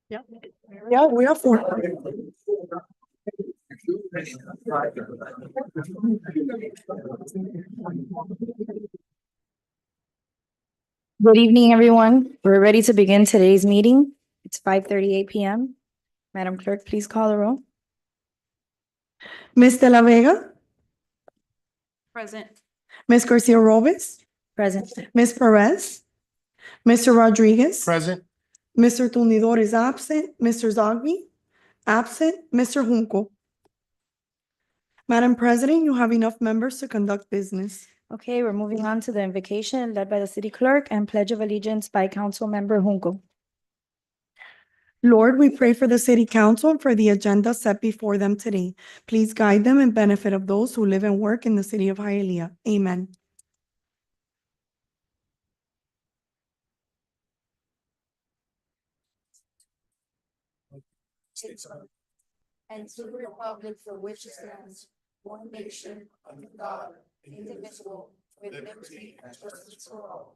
Yeah, yeah, we are for. Good evening, everyone. We're ready to begin today's meeting. It's 5:38 p.m. Madam Clerk, please call the roll. Ms. De La Vega, Present. Ms. Garcia Robles, Present. Ms. Perez, Mr. Rodriguez. Present. Mr. Tumidor is absent, Mr. Zogby, absent, Mr. Junco. Madam President, you have enough members to conduct business. Okay, we're moving on to the invocation led by the city clerk and pledge of allegiance by Council Member Junco. Lord, we pray for the city council and for the agenda set before them today. Please guide them in benefit of those who live and work in the city of Hialeah. Amen. And to the republic for which it stands, one nation, under God, indivisible, with liberty and justice for all.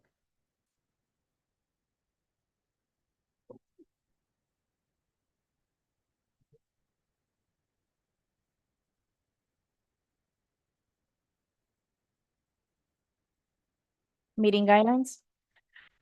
Meeting guidelines.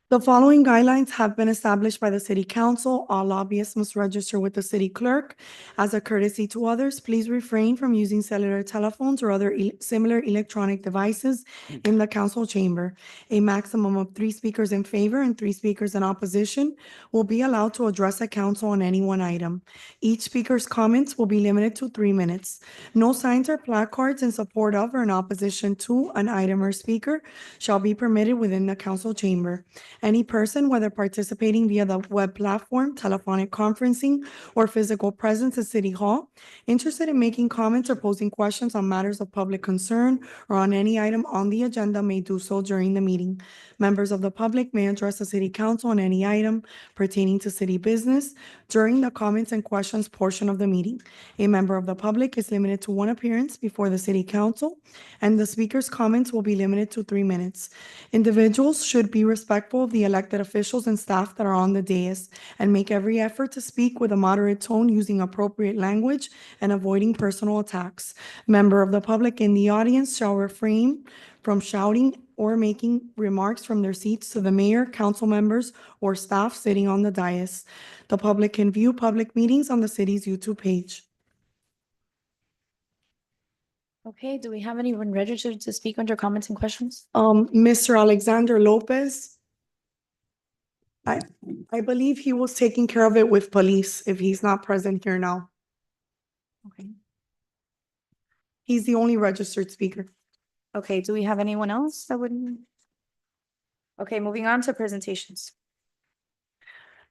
The following guidelines have been established by the city council. All lobbyists must register with the city clerk. As a courtesy to others, please refrain from using cellular telephones or other similar electronic devices in the council chamber. A maximum of 3 speakers in favor and 3 speakers in opposition will be allowed to address the council on any one item. Each speaker's comments will be limited to 3 minutes. No signs or placards in support of or in opposition to an item or speaker shall be permitted within the council chamber. Any person, whether participating via the web platform, telephonic conferencing, or physical presence at City Hall, interested in making comments or posing questions on matters of public concern or on any item on the agenda may do so during the meeting. Members of the public may address the city council on any item pertaining to city business during the comments and questions portion of the meeting. A member of the public is limited to 1 appearance before the city council, and the speaker's comments will be limited to 3 minutes. Individuals should be respectful of the elected officials and staff that are on the dais and make every effort to speak with a moderate tone using appropriate language and avoiding personal attacks. Member of the public in the audience shall refrain from shouting or making remarks from their seats to the mayor, council members, or staff sitting on the dais. The public can view public meetings on the city's YouTube page. Okay, do we have anyone registered to speak under comments and questions? Mr. Alexander Lopez. I believe he was taking care of it with police if he's not present here now. Okay. He's the only registered speaker. Okay, do we have anyone else that would? Okay, moving on to presentations.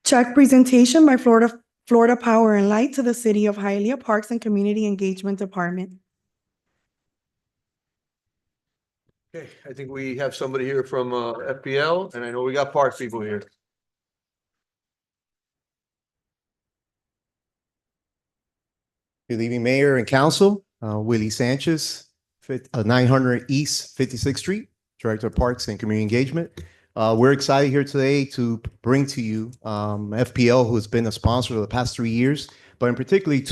Check presentation by Florida Power and Light to the City of Hialeah Parks and Community Engagement Department. Okay, I think we have somebody here from FPL, and I know we got park people here. Good evening, Mayor and Council. Willie Sanchez, 900 East 56th Street, Director of Parks and Community Engagement. We're excited here today to bring to you FPL, who has been a sponsor for the past 3 years, but in particularly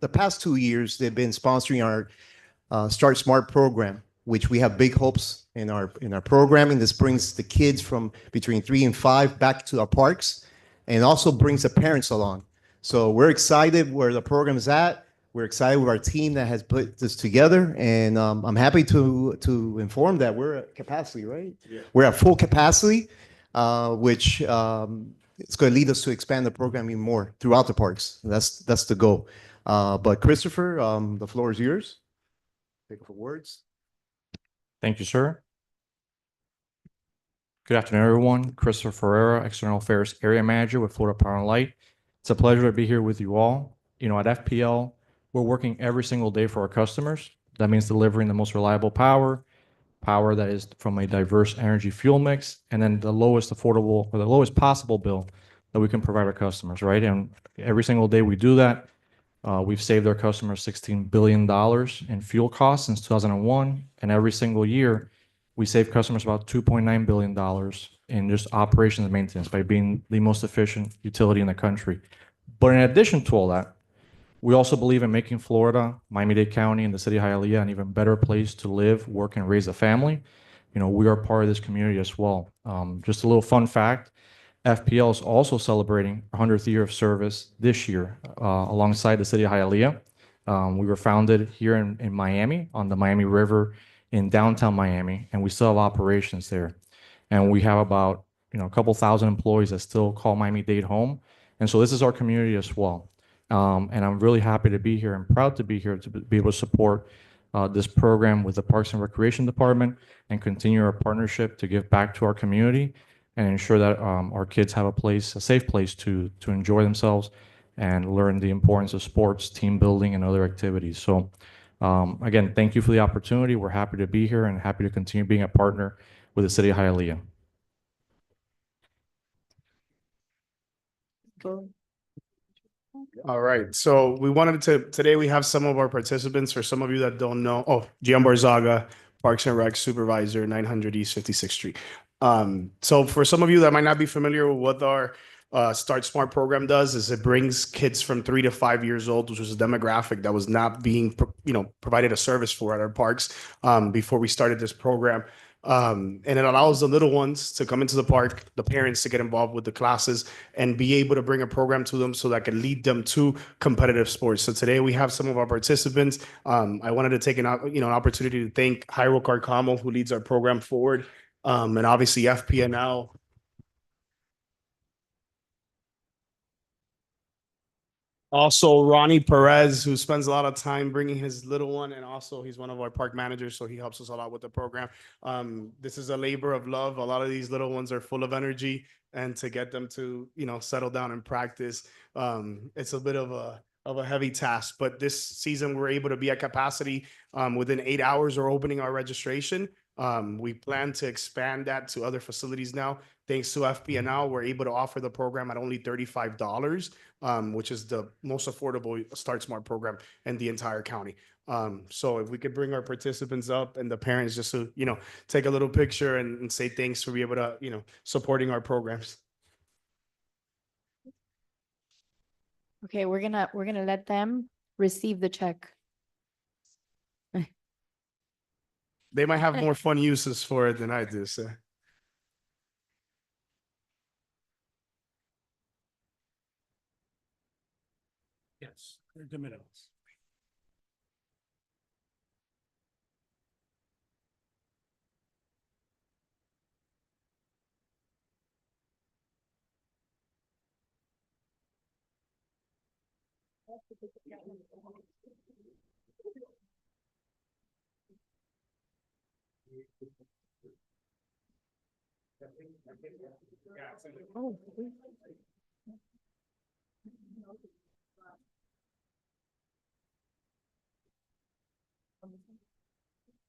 the past 2 years, they've been sponsoring our Start Smart program, which we have big hopes in our programming. This brings the kids from between 3 and 5 back to our parks and also brings the parents along. So we're excited where the program is at. We're excited with our team that has put this together, and I'm happy to inform that we're at capacity, right? Yeah. We're at full capacity, which it's going to lead us to expand the program even more throughout the parks. That's the goal. But Christopher, the floor is yours. Take it for words. Thank you, sir. Good afternoon, everyone. Christopher Ferreira, External Affairs Area Manager with Florida Power and Light. It's a pleasure to be here with you all. You know, at FPL, we're working every single day for our customers. That means delivering the most reliable power that is from a diverse energy fuel mix, and then the lowest affordable or the lowest possible bill that we can provide our customers, right? And every single day we do that. We've saved our customers $16 billion in fuel costs since 2001. And every single year, we save customers about $2.9 billion in just operations and maintenance by being the most efficient utility in the country. But in addition to all that, we also believe in making Florida, Miami-Dade County, and the city of Hialeah an even better place to live, work, and raise a family. We are part of this community as well. Just a little fun fact, FPL is also celebrating 100th year of service this year alongside the city of Hialeah. We were founded here in Miami on the Miami River in downtown Miami, and we still have operations there. And we have about a couple thousand employees that still call Miami-Dade home. And so this is our community as well. And I'm really happy to be here and proud to be here to be able to support this program with the Parks and Recreation Department and continue our partnership to give back to our community and ensure that our kids have a safe place to enjoy themselves and learn the importance of sports, team building, and other activities. So again, thank you for the opportunity. We're happy to be here and happy to continue being a partner with the city of Hialeah. All right, so today we have some of our participants, for some of you that don't know, Gian Barzaga, Parks and Rec Supervisor, 900 East 56th Street. So for some of you that might not be familiar with what our Start Smart program does, is it brings kids from 3 to 5 years old, which was a demographic that was not being, provided a service for at our parks before we started this program. And it allows the little ones to come into the park, the parents to get involved with the classes and be able to bring a program to them so that can lead them to competitive sports. So today we have some of our participants. I wanted to take an opportunity to thank Jairo Carcamo, who leads our program forward, and obviously FPNL. Also, Ronnie Perez, who spends a lot of time bringing his little one, and also he's one of our park managers, so he helps us a lot with the program. This is a labor of love. A lot of these little ones are full of energy, and to get them to, settle down and practice, it's a bit of a heavy task. But this season, we're able to be at capacity. Within 8 hours, we're opening our registration. We plan to expand that to other facilities now. Thanks to FPNL, we're able to offer the program at only $35, which is the most affordable Start Smart program in the entire county. So if we could bring our participants up and the parents just to, take a little picture and say thanks for being able to, supporting our programs. Okay, we're gonna let them receive the check. They might have more fun uses for it than I do, so. Yes, they're de minimis.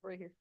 Right here.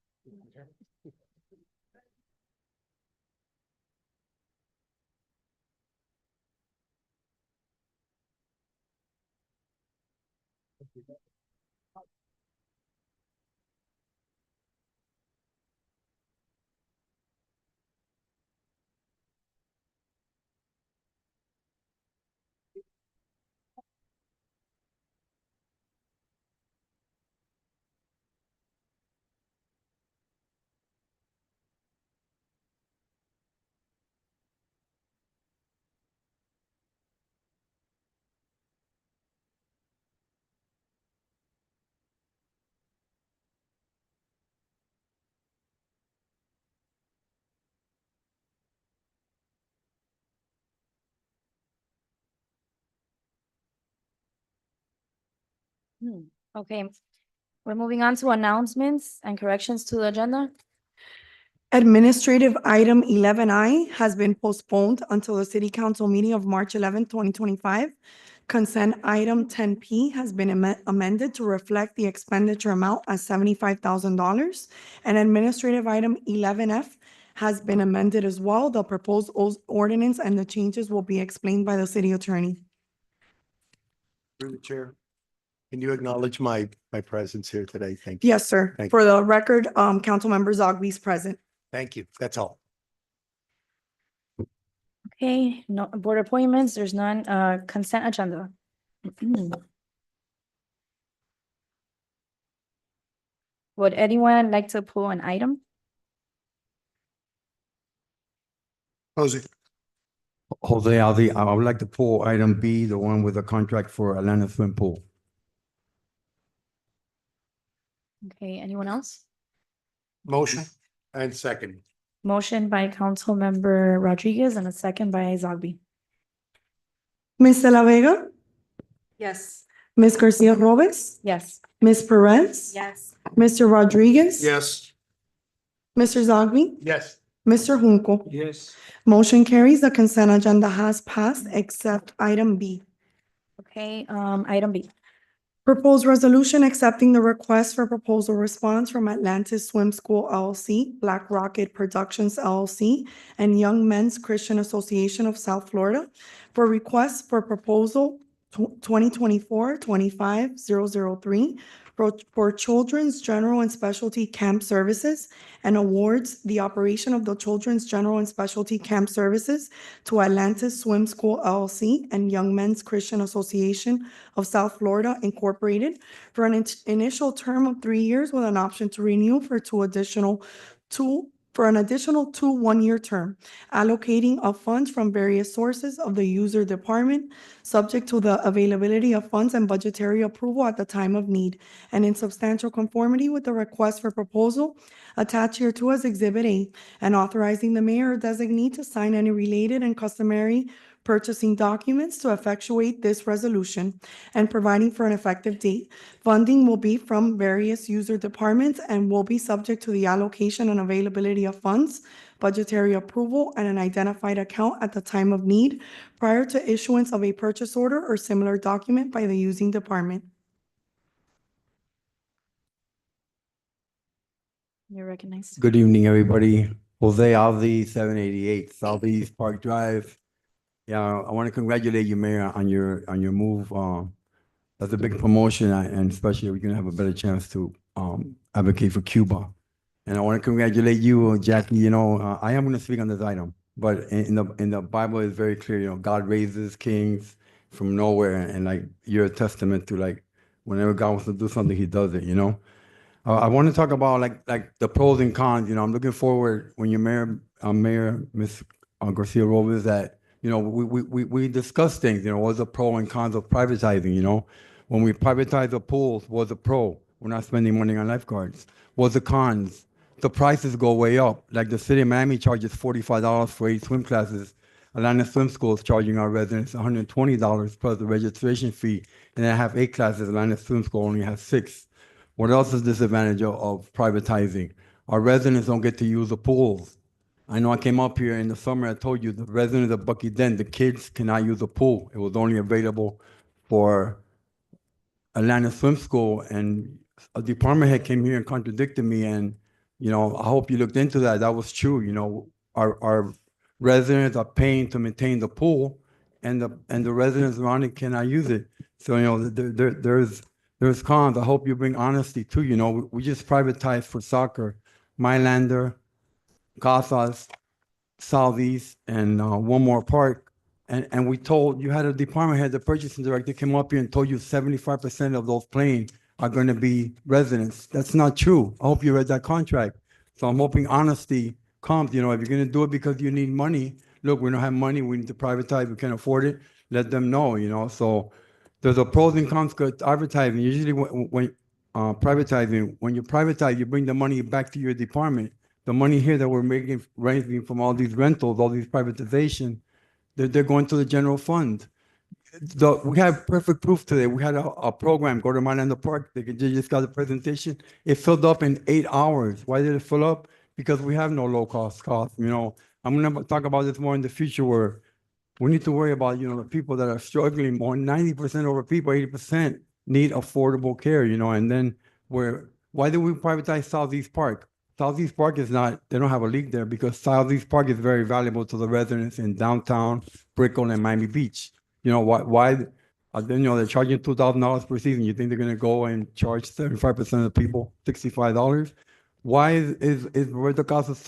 Okay, we're moving on to announcements and corrections to the agenda. Administrative item 11I has been postponed until the city council meeting of March 11, 2025. Consent item 10P has been amended to reflect the expenditure amount as $75,000. And administrative item 11F has been amended as well. The proposed ordinance and the changes will be explained by the city attorney. Through the chair, can you acknowledge my presence here today? Thank you. Yes, sir. Thank For the record, Councilmember Zogby is present. Thank you. That's all. Okay, no board appointments, there's none. Consent agenda. Would anyone like to pull an item? Jose. Jose Aldi, I would like to pull item B, the one with the contract for Atlanta swim pool. Okay, anyone else? Motion and second. Motion by Councilmember Rodriguez and a second by Zogby. Ms. De La Vega, Yes. Ms. Garcia Robles, Yes. Ms. Perez, Yes. Mr. Rodriguez. Yes. Mr. Zogby, Yes. Mr. Junco. Yes. Motion carries. The consent agenda has passed except item B. Okay, item B. Proposed resolution accepting the request for proposal response from Atlantis Swim School LLC, Black Rocket Productions LLC, and Young Men's Christian Association of South Florida for requests for proposal 2024-25-003 for Children's General and Specialty Camp Services and awards the operation of the Children's General and Specialty Camp Services to Atlantis Swim School LLC and Young Men's Christian Association of South Florida Incorporated for an initial term of 3 years with an option to renew for an additional two one-year term, allocating of funds from various sources of the user department, subject to the availability of funds and budgetary approval at the time of need, and in substantial conformity with the request for proposal attached hereto as Exhibit A, and authorizing the mayor or designee to sign any related and customary purchasing documents to effectuate this resolution and providing for an effective date. Funding will be from various user departments and will be subject to the allocation and availability of funds, budgetary approval, and an identified account at the time of need prior to issuance of a purchase order or similar document by the using department. You're recognized. Good evening, everybody. Jose Aldi, 788 Southeast Park Drive. Yeah, I want to congratulate you, Mayor, on your move. That's a big promotion, and especially we're gonna have a better chance to advocate for Cuba. And I want to congratulate you, Jackie. You know, I am going to speak on this item, but in the Bible it's very clear. You know, God raises kings from nowhere, and like you're a testament to like whenever God wants to do something, He does it. You know. I want to talk about like the pros and cons. You know, I'm looking forward when you're Mayor Ms. Garcia Robles that, you know, we discuss things. You know, what's the pro and cons of privatizing? You know, when we privatize the pools, what's the pro? We're not spending money on lifeguards. What's the cons? The prices go way up. Like the city of Miami charges $45 for 8 swim classes. Atlanta Swim School is charging our residents $120 plus the registration fee, and I have 8 classes. Atlanta Swim School only has 6. What else is disadvantage of privatizing? Our residents don't get to use the pools. I know I came up here in the summer, I told you the residents of Bucky Den, the kids cannot use the pool. It was only available for Atlanta Swim School, and a department head came here and contradicted me, and you know, I hope you looked into that. That was true. You know, our residents are paying to maintain the pool, and the residents around it cannot use it. So, you know, there's cons. I hope you bring honesty too. You know, we just privatized for soccer, Mylander, Casas, Southeast, and one more park. And we told, you had a department head, the purchasing director came up here and told you 75% of those playing are going to be residents. That's not true. I hope you read that contract. So I'm hoping honesty comes. You know, if you're going to do it because you need money, look, we don't have money, we need to privatize, we can't afford it, let them know, you know. So there's a pros and cons to advertising. Usually when privatizing, when you privatize, you bring the money back to your department. The money here that we're raising from all these rentals, all these privatization, they're going to the general fund. We have perfect proof today. We had a program, go to Mylander Park, they just got the presentation. It filled up in 8 hours. Why did it fill up? Because we have no low cost. You know, I'm gonna talk about this more in the future where we need to worry about, you know, the people that are struggling more. 90% of our people, 80% need affordable care, you know, and then why did we privatize Southeast Park? Southeast Park is not, they don't have a league there because Southeast Park is very valuable to the residents in downtown Brickell and Miami Beach. You know, why, you know, they're charging $2,000 per season. You think they're going to go and charge 75% of the people $65? Why is Roberto Casas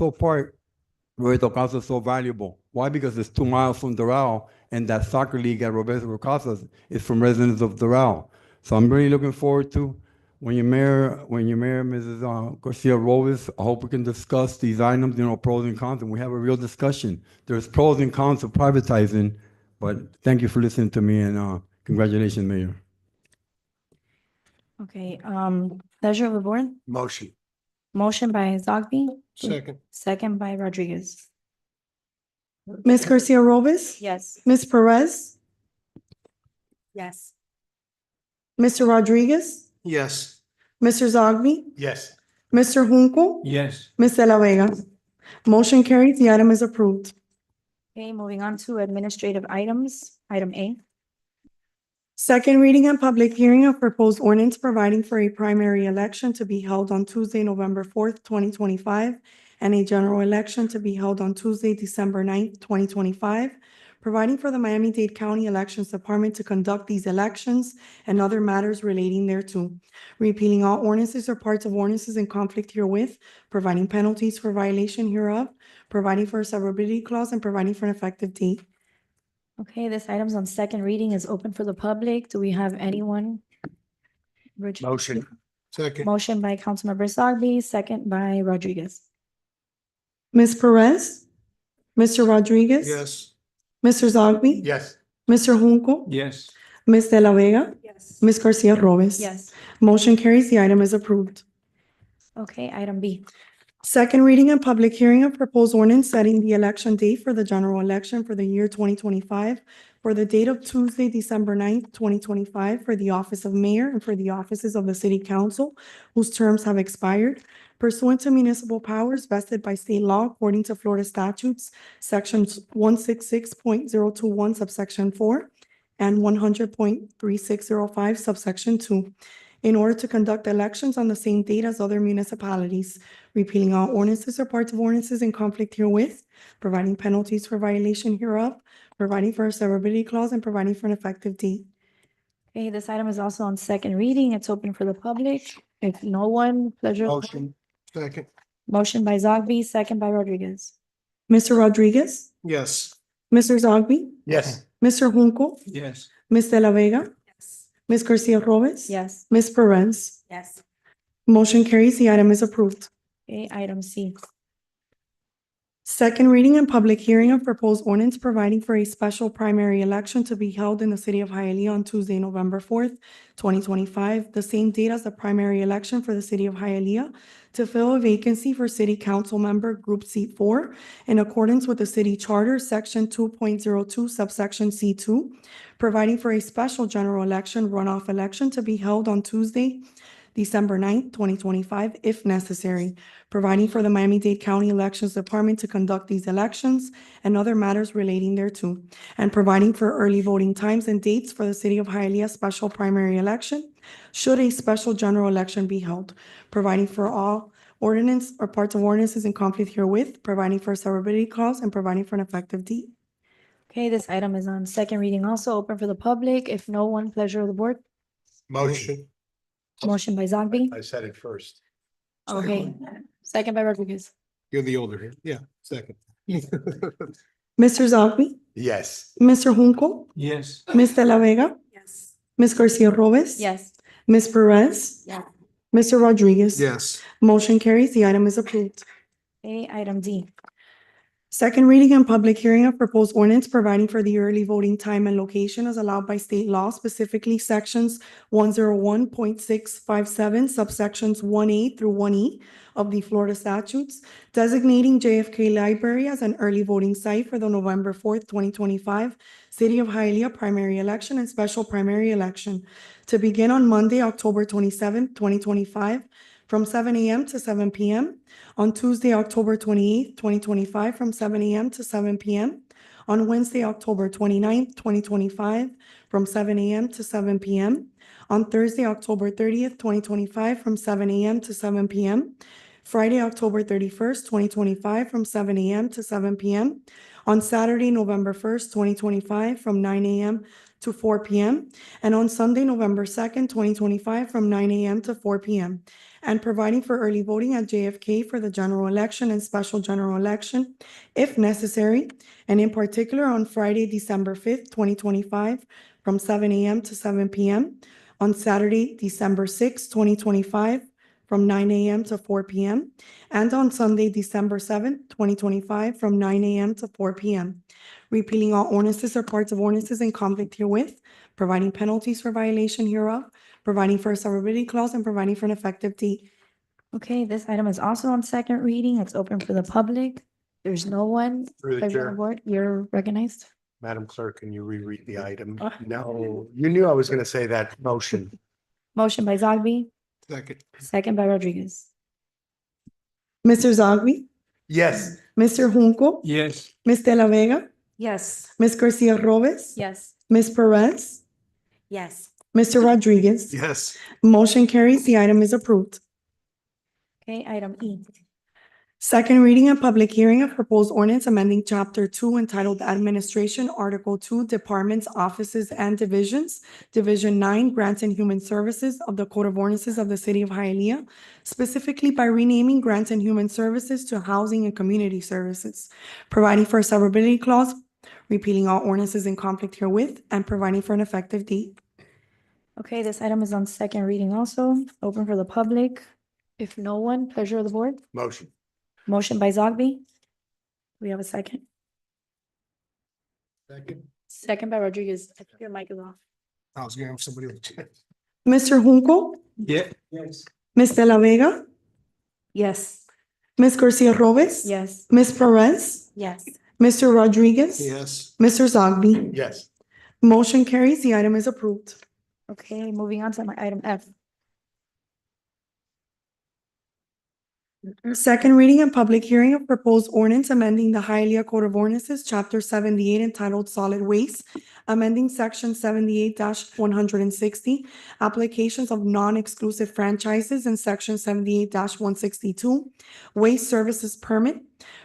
so valuable? Why? Because it's 2 miles from Doral, and that soccer league at Roberto Rocasas is from residents of Doral. So I'm really looking forward to when your mayor, Mrs. Garcia Robles, I hope we can discuss these items, pros and cons, and we have a real discussion. There's pros and cons of privatizing, but thank you for listening to me, and congratulations, Mayor. Okay, pleasure of the board. Motion. Motion by Zogby, Second. second by Rodriguez. Ms. Garcia Robes? Yes. Ms. Perez? Yes. Mr. Rodriguez? Yes. Mr. Zogby? Yes. Mr. Junco? Yes. Ms. De La Vega? Motion carries. The item is approved. Okay, moving on to administrative items. Item A. Second reading and public hearing of proposed ordinance providing for a primary election to be held on Tuesday, November 4th, 2025, and a general election to be held on Tuesday, December 9th, 2025, providing for the Miami-Dade County Elections Department to conduct these elections and other matters relating thereto, repealing all ordinances or parts of ordinances in conflict herewith, providing penalties for violation hereof, providing for a severability clause, and providing for an effective date. Okay, this item's on second reading is open for the public. Do we have anyone? Motion. Second. Motion by Councilmember Zogby, second by Rodriguez. Ms. Perez? Mr. Rodriguez? Yes. Mr. Zogby? Yes. Mr. Junco? Yes. Ms. De La Vega? Yes. Ms. Garcia Robes? Yes. Motion carries. The item is approved. Okay, item B. Second reading and public hearing of proposed ordinance setting the election date for the general election for the year 2025 for the date of Tuesday, December 9th, 2025, for the office of mayor and for the offices of the city council whose terms have expired pursuant to municipal powers vested by state law according to Florida statutes, sections 166.021 subsection 4 and 100.3605 subsection 2, in order to conduct elections on the same date as other municipalities, repealing all ordinances or parts of ordinances in conflict herewith, providing penalties for violation hereof, providing for a severability clause, and providing for an effective date. Okay, this item is also on second reading. It's open for the public. If no one, pleasure. Motion. Second. Motion by Zogby, second by Rodriguez. Mr. Rodriguez? Yes. Mr. Zogby? Yes. Mr. Junco? Yes. Ms. De La Vega? Yes. Ms. Garcia Robes? Yes. Ms. Perez? Yes. Motion carries. The item is approved. Okay, item C. Second reading and public hearing of proposed ordinance providing for a special primary election to be held in the city of Hialeah on Tuesday, November 4th, 2025, the same date as the primary election for the city of Hialeah, to fill a vacancy for city council member Group Seat 4 in accordance with the city charter, section 2.02, subsection C2, providing for a special general election runoff election to be held on Tuesday, December 9th, 2025, if necessary, providing for the Miami-Dade County Elections Department to conduct these elections and other matters relating thereto, and providing for early voting times and dates for the City of Hialeah special primary election, should a special general election be held, providing for all ordinance or parts of ordinances in conflict herewith, providing for a severability clause, and providing for an effective date. Okay, this item is on second reading, also open for the public. If no one, pleasure of the board. Motion. Motion by Zogby. I said it first. Okay, second by Rodriguez. You're the older here. Yeah, second. Mr. Zogby? Yes. Mr. Junco? Yes. Ms. De La Vega? Yes. Ms. Garcia Robes? Yes. Ms. Perez? Yeah. Mr. Rodriguez? Yes. Motion carries. The item is approved. Okay, item D. Second reading and public hearing of proposed ordinance providing for the early voting time and location as allowed by state law, specifically sections 101.657, subsections 1A through 1E of the Florida statutes, designating JFK Library as an early voting site for the November 4th, 2025 City of Hialeah primary election and special primary election to begin on Monday, October 27th, 2025, from 7 a.m. to 7 p.m., on Tuesday, October 28th, 2025, from 7 a.m. to 7 p.m., on Wednesday, October 29th, 2025, from 7 a.m. to 7 p.m., on Thursday, October 30th, 2025, from 7 a.m. to 7 p.m., Friday, October 31st, 2025, from 7 a.m. to 7 p.m. On Saturday, November 1st, 2025, from 9 a.m. to 4 p.m. And on Sunday, November 2nd, 2025, from 9 a.m. to 4 p.m. And providing for early voting at JFK for the general election and special general election, if necessary, and in particular on Friday, December 5th, 2025, from 7 a.m. to 7 p.m. On Saturday, December 6th, 2025, from 9 a.m. to 4 p.m. And on Sunday, December 7th, 2025, from 9 a.m. to 4 p.m. Repealing all ordinances or parts of ordinances in conflict herewith, providing penalties for violation hereof, providing for a severability clause, and providing for an effective date. Okay, this item is also on second reading. It's open for the public. There's no one. Through the Pleasure of chair. the board. You're recognized. Madam Clerk, can you reread the item? Ah. No, you knew I was going to say that. Motion. Motion by Zogby, Second. second by Rodriguez. Mr. Zogby, Yes. Mr. Junco, Yes. Ms. De La Vega, Yes. Ms. Garcia Robes, Yes. Ms. Perez, Yes. Mr. Rodriguez. Yes. Motion carries. The item is approved. Okay, item E. Second reading and public hearing of proposed ordinance amending Chapter 2 entitled Administration, Article 2, Departments, Offices, and Divisions, Division 9, Grants and Human Services of the Code of Ordinances of the City of Hialeah, specifically by renaming Grants and Human Services to Housing and Community Services, providing for a severability clause, repealing all ordinances in conflict herewith, and providing for an effective date. Okay, this item is on second reading also, open for the public. If no one, pleasure of the board. Motion. Motion by Zogby. We have a second. Second. Second by Rodriguez. I think your mic is off. I was going to have somebody. Mr. Junco, Yeah. Yes. Ms. De La Vega, Yes. Ms. Garcia Robes, Yes. Ms. Perez, Yes. Mr. Rodriguez, Yes. Mr. Zogby. Yes. Motion carries. The item is approved. Okay, moving on to my item F. Second reading and public hearing of proposed ordinance amending the Hialeah Code of Ordinances, Chapter 78 entitled Solid Waste, amending Section 78-160, applications of non-exclusive franchises, and Section 78-162, waste services permit,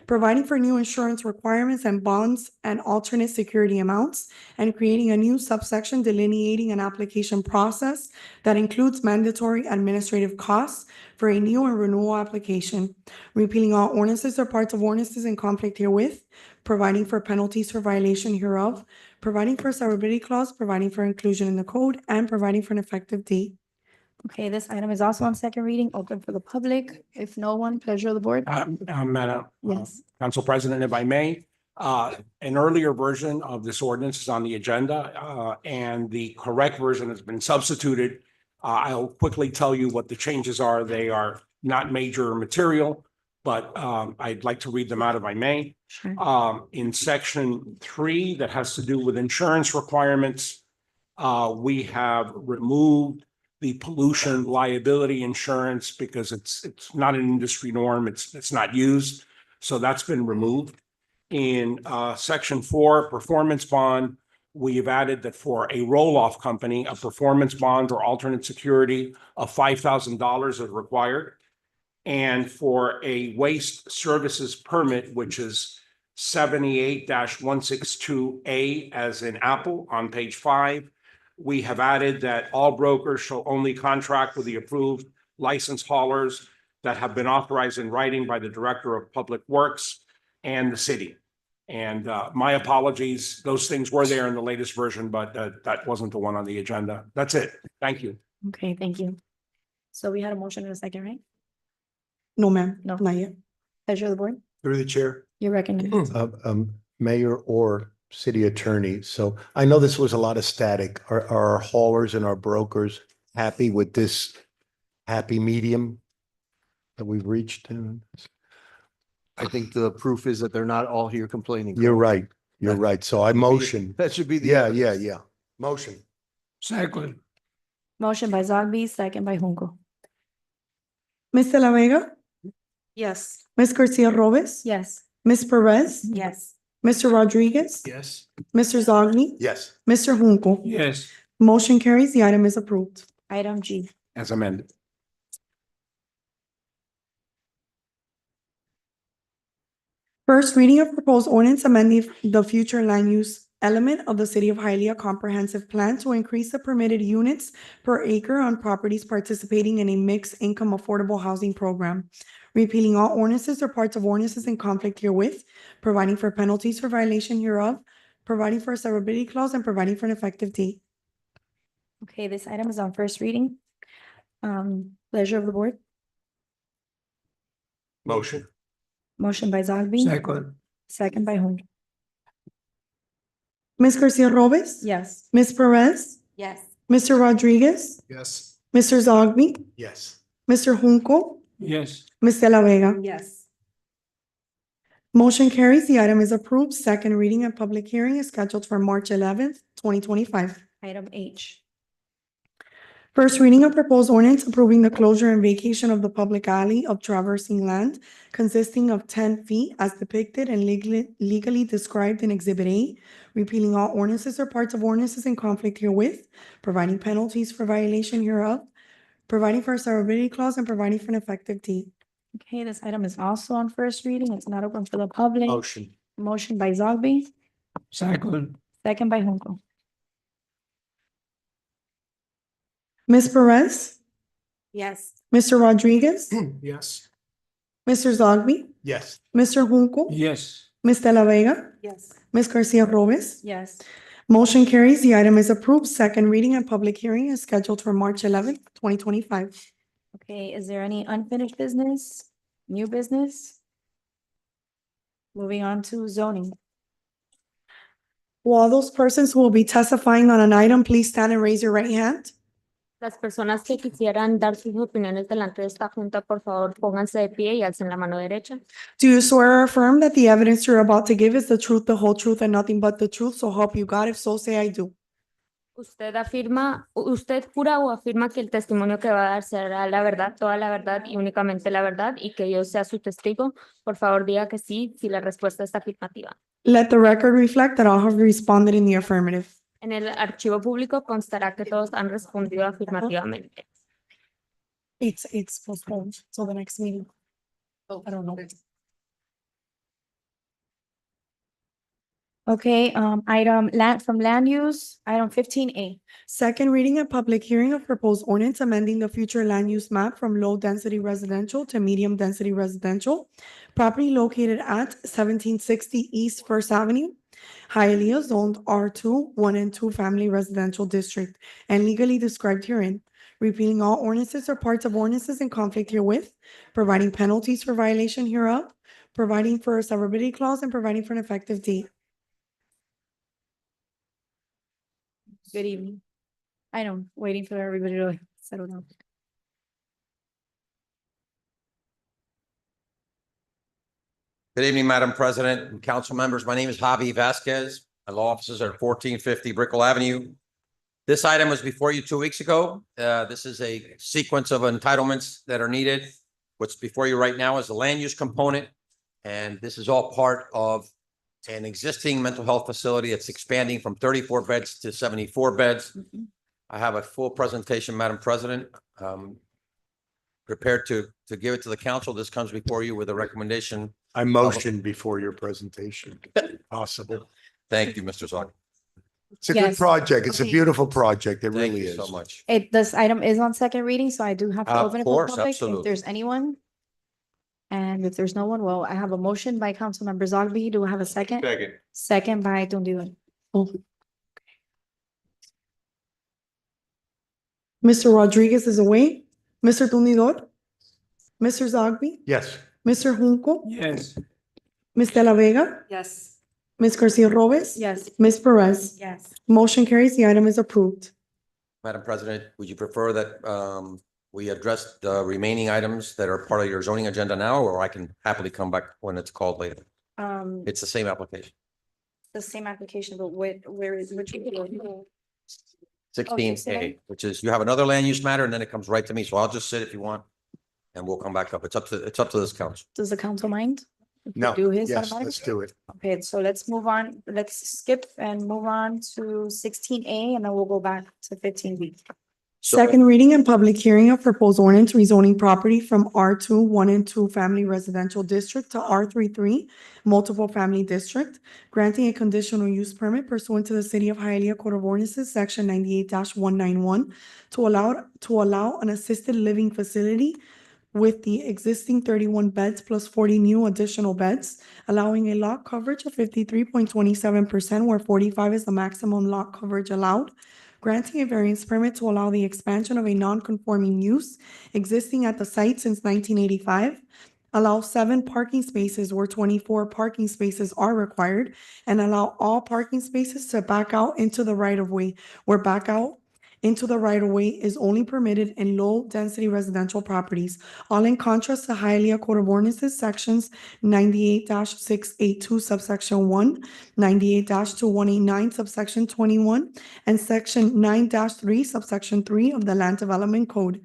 providing for new insurance requirements and bonds and alternate security amounts, and creating a new subsection delineating an application process that includes mandatory administrative costs for a new and renewal application, repealing all ordinances or parts of ordinances in conflict herewith, providing for penalties for violation hereof, providing for a severability clause, providing for inclusion in the code, and providing for an effective date. Okay, this item is also on second reading, open for the public. If no one, pleasure of the board. Madam Yes. Council President, if I may, an earlier version of this ordinance is on the agenda, and the correct version has been substituted. I'll quickly tell you what the changes are. They are not major material, but I'd like to read them out if I may. Sure. In section 3, that has to do with insurance requirements, we have removed the pollution liability insurance because it's not an industry norm. It's not used. So that's been removed. In section 4, performance bond, we've added that for a roll-off company, a performance bond or alternate security of $5,000 is required. And for a waste services permit, which is 78-162A as in Apple on page 5, we have added that all brokers shall only contract with the approved licensed haulers that have been authorized in writing by the Director of Public Works and the city. And my apologies, those things were there in the latest version, but that wasn't the one on the agenda. That's it. Thank you. Okay, thank you. So we had a motion in a second, right? No, ma'am, No. not yet. Pleasure of the board. Through the chair. You're recognized. Mayor or city attorney. So I know this was a lot of static. Are our haulers and our brokers happy with this happy medium that we've reached? I think the proof is that they're not all here complaining. You're right. You're right. So I motion. That should be the. Yeah, evidence. yeah. Motion. Second. Motion by Zogby, second by Junco. Ms. De La Vega, Yes. Ms. Garcia Robes, Yes. Ms. Perez, Yes. Mr. Rodriguez, Yes. Mr. Zogby, Yes. Mr. Junco. Yes. Motion carries. The item is approved. Item G. As amended. First reading of proposed ordinance amending the future land use element of the City of Hialeah Comprehensive Plan to increase the permitted units per acre on properties participating in a mixed income affordable housing program. Repealing all ordinances or parts of ordinances in conflict herewith, providing for penalties for violation hereof, providing for a severability clause, and providing for an effective date. Okay, this item is on first reading. Pleasure of the board. Motion. Motion by Zogby. Second. Second by Hung. Ms. Garcia Robes? Yes. Ms. Perez? Yes. Mr. Rodriguez? Yes. Mr. Zogby? Yes. Mr. Junco? Yes. Ms. De La Vega? Yes. Motion carries. The item is approved. Second reading and public hearing is scheduled for March 11th, 2025. Item H. First reading of proposed ordinance approving the closure and vacation of the public alley of traversing land consisting of 10 feet as depicted and legally described in Exhibit A, repealing all ordinances or parts of ordinances in conflict herewith, providing penalties for violation hereof, providing for a severability clause, and providing for an effective date. Okay, this item is also on first reading. It's not open for the public. Motion. Motion by Zogby, Second. second by Junco. Ms. Perez? Yes. Mr. Rodriguez? Yes. Mr. Zogby? Yes. Mr. Junco? Yes. Ms. De La Vega? Yes. Ms. Garcia Robes? Yes. Motion carries. The item is approved. Second reading and public hearing is scheduled for March 11th, 2025. Okay, is there any unfinished business? New business? Moving on to zoning. Will all those persons who will be testifying on an item, please stand and raise your right hand? Las personas que quisieran dar sus opiniones delante de esta junta, por favor, pónganse de pie y alcen la mano derecha. Do you swear or affirm that the evidence you're about to give is the truth, the whole truth, and nothing but the truth? So help you God. If so, say I do. Usted jura o afirma que el testimonio que va a dar será la verdad, toda la verdad y únicamente la verdad y que Dios sea su testigo. Por favor, diga que sí, si la respuesta es afirmativa. Let the record reflect that all have responded in the affirmative. En el archivo público constará que todos han respondido afirmativamente. It's postponed till the next meeting. I don't know. Okay, item from land use, item 15A. Second reading and public hearing of proposed ordinance amending the future land use map from low-density residential to medium-density residential. Property located at 1760 East First Avenue, Hialeah zoned R2, 1 and 2 family residential district, and legally described herein. Repealing all ordinances or parts of ordinances in conflict herewith, providing penalties for violation hereof, providing for a severability clause, and providing for an effective date. Good evening. I know, waiting for everybody to settle down. Good evening, Madam President and council members. My name is Javi Vasquez. My law offices are at 1450 Brickell Avenue. This item was before you 2 weeks ago. This is a sequence of entitlements that are needed. What's before you right now is the land use component. And this is all part of an existing mental health facility. It's expanding from 34 beds to 74 beds. I have a full presentation, Madam President. Prepared to give it to the council. This comes before you with a recommendation. I motion before your presentation, if possible. Thank you, Mr. Zog. It's a good Yes. project. It's a Okay. beautiful project. It Thank really you is. so much. This item is on second reading, so I do have to Of open it for course, public. If absolutely. there's anyone. And if there's no one, well, I have a motion by Councilmember Zogby. Do I have a second? Second. Second by Tundido. Mr. Rodriguez is away. Mr. Tumidor? Mr. Zogby? Yes. Mr. Junco? Yes. Ms. De La Vega? Yes. Ms. Garcia Robes? Yes. Ms. Perez? Yes. Motion carries. The item is approved. Madam President, would you prefer that we address the remaining items that are part of your zoning agenda now, or I can happily come back when it's called later? It's the same application. The same application, but where is, which? 16A, 16A? which is, you have another land use matter and then it comes right to me. So I'll just sit if you want. And we'll come back up. It's up to this council. Does the council mind? if we No. Do his Yes, automatic? let's do it. Okay, so let's move on. Let's skip and move on to 16A and then we'll go back to 15B. Second reading and public hearing of proposed ordinance rezoning property from R2 1 and 2 Family Residential District to R33 Multiple Family District, granting a conditional use permit pursuant to the City of Hialeah Code of Ordinances, Section 98-191, to allow an assisted living facility with the existing 31 beds plus 40 new additional beds, allowing a lot coverage of 53.27%, where 45 is the maximum lot coverage allowed, granting a variance permit to allow the expansion of a non-conforming use existing at the site since 1985, allow 7 parking spaces where 24 parking spaces are required, and allow all parking spaces to back out into the right-of-way, where back out into the right-of-way is only permitted in low-density residential properties, all in contrast to Hialeah Code of Ordinances, Sections 98-682 subsection 1, 98-2189 subsection 21, and Section 9-3 subsection 3 of the Land Development Code.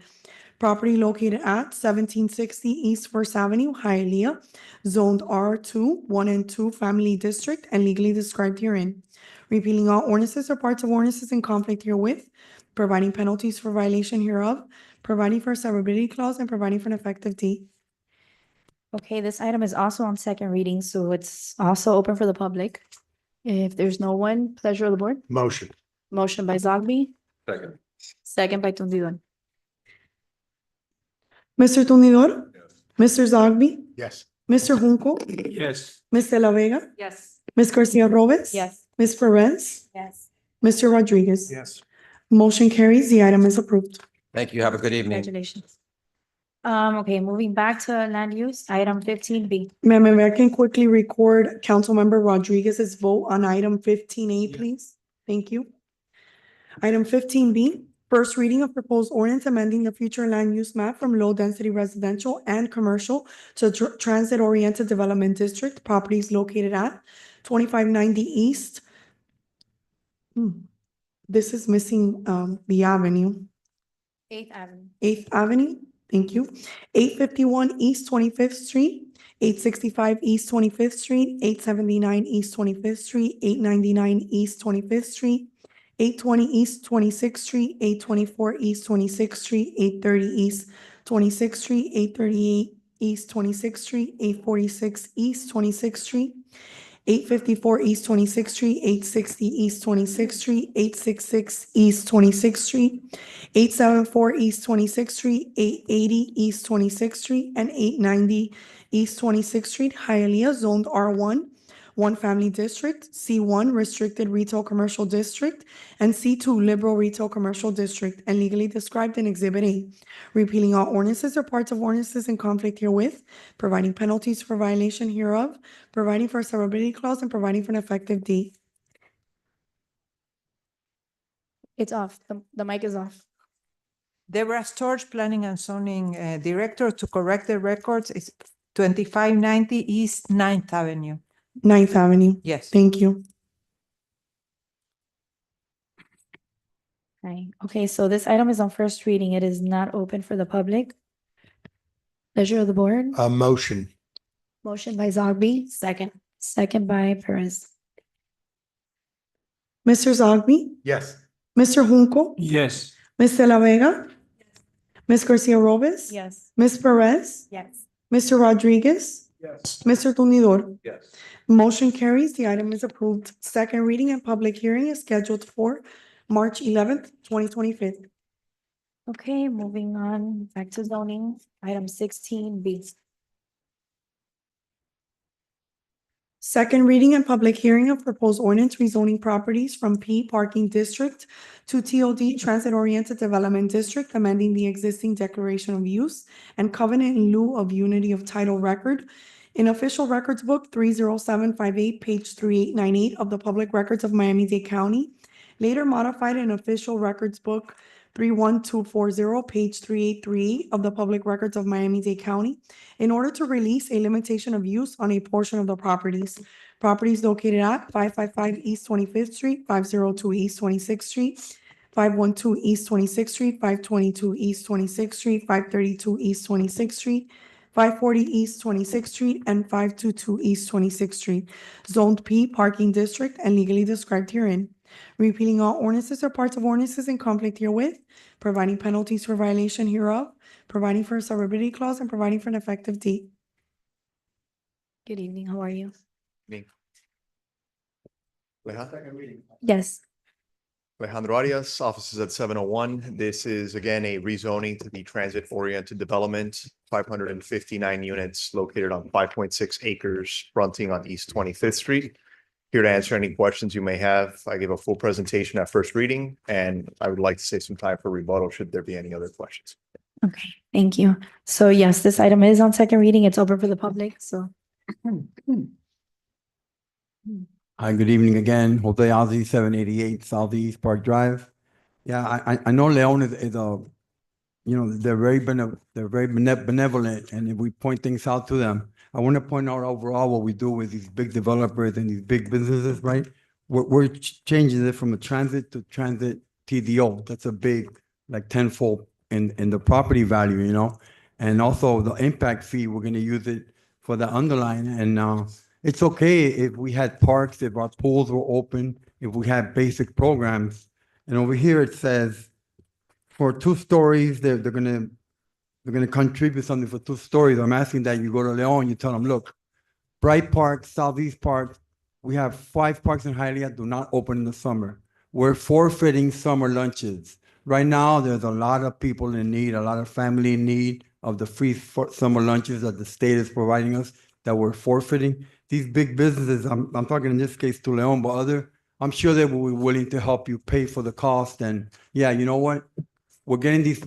Property located at 1760 East First Avenue, Hialeah, zoned R2, 1 and 2 Family District, and legally described herein. Repealing all ordinances or parts of ordinances in conflict herewith, providing penalties for violation hereof, providing for a severability clause, and providing for an effective date. Okay, this item is also on second reading, so it's also open for the public. If there's no one, pleasure of the board. Motion. Motion by Zogby, Second. second by Tundidor. Mr. Tumidor? Mr. Zogby? Yes. Mr. Junco? Yes. Ms. De La Vega? Yes. Ms. Garcia Robes? Yes. Ms. Perez? Yes. Mr. Rodriguez? Yes. Motion carries. The item is approved. Thank you. Have a good evening. Congratulations. Okay, moving back to land use, item 15B. Ma'am, if I can quickly record Councilmember Rodriguez's vote on item 15A, please. Thank you. Item 15B, first reading of proposed ordinance amending the future land use map from low-density residential and commercial to transit-oriented development district, properties located at 2590 East. This is missing the avenue. 8th Avenue. 8th Avenue, thank you. 851 East 25th Street, 865 East 25th Street, 879 East 25th Street, 899 East 25th Street, 820 East 26th Street, 824 East 26th Street, 830 East 26th Street, 838 East 26th Street, 846 East 26th Street, 854 East 26th Street, 860 East 26th Street, 866 East 26th Street, 874 East 26th Street, 880 East 26th Street, and 890 East 26th Street, Hialeah, zoned R1, 1 Family District, C1 Restricted Retail Commercial District, and C2 Liberal Retail Commercial District, and legally described in Exhibit A. Repealing all ordinances or parts of ordinances in conflict herewith, providing penalties for violation hereof, providing for a severability clause, and providing for an effective date. It's off. The mic is off. Deborah Storch, Planning and Zoning Director. To correct the records, it's 2590 East 9th Avenue. 9th Avenue. Yes. Thank you. Right. Okay, so this item is on first reading. It is not open for the public. Pleasure of the board. A motion. Motion by Zogby. Second. Second by Perez. Mr. Zogby, Yes. Mr. Junco, Yes. Ms. De La Vega, Ms. Garcia Robes, Yes. Ms. Perez, Yes. Mr. Rodriguez, Yes. Mr. Tumidor. Yes. Motion carries. The item is approved. Second reading and public hearing is scheduled for March 11th, 2025. Okay, moving on back to zoning, item 16B. Second reading and public hearing of proposed ordinance rezoning properties from P Parking District to TOD Transit-Oriented Development District, amending the existing declaration of use and covenant in lieu of unity of title record in Official Records Book 30758, page 3898 of the Public Records of Miami-Dade County, later modified in Official Records Book 31240, page 3838 of the Public Records of Miami-Dade County, in order to release a limitation of use on a portion of the properties. Properties located at 555 East 25th Street, 502 East 26th Street, 512 East 26th Street, 522 East 26th Street, 532 East 26th Street, 540 East 26th Street, and 522 East 26th Street, zoned P Parking District and legally described herein. repealing all ordinances or parts of ordinances in conflict herewith, providing penalties for violation hereof, providing for a severability clause, and providing for an effective date. Good evening, how are you? Yes. Alejandro Arias, offices at 701. This is again a rezoning to the transit-oriented development, 559 units located on 5.6 acres fronting on East 25th Street. Here to answer any questions you may have. I gave a full presentation at first reading, and I would like to save some time for rebuttal should there be any other questions. Okay, thank you. So yes, this item is on second reading. It's open for the public, so. Hi, good evening again. Jose Alzi, 788 Southeast Park Drive. Yeah, I know Leon is a, you know, they're very benevolent, and if we point things out to them, I want to point out overall what we do with these big developers and these big businesses, right? We're changing it from a transit to transit TDO. That's a big, like tenfold in the property value, you know? And also the impact fee, we're going to use it for the underline. And it's okay if we had parks, if our pools were open, if we had basic programs. And over here it says for 2 stories, they're gonna contribute something for 2 stories. I'm asking that you go to Leon, you tell them, look, Bright Park, Southeast Park, we have 5 parks in Hialeah do not open in the summer. We're forfeiting summer lunches. Right now, there's a lot of people in need, a lot of family in need of the free summer lunches that the state is providing us that we're forfeiting. These big businesses, I'm talking in this case to Leon, but I'm sure they will be willing to help you pay for the cost. And yeah, you know what? We're getting these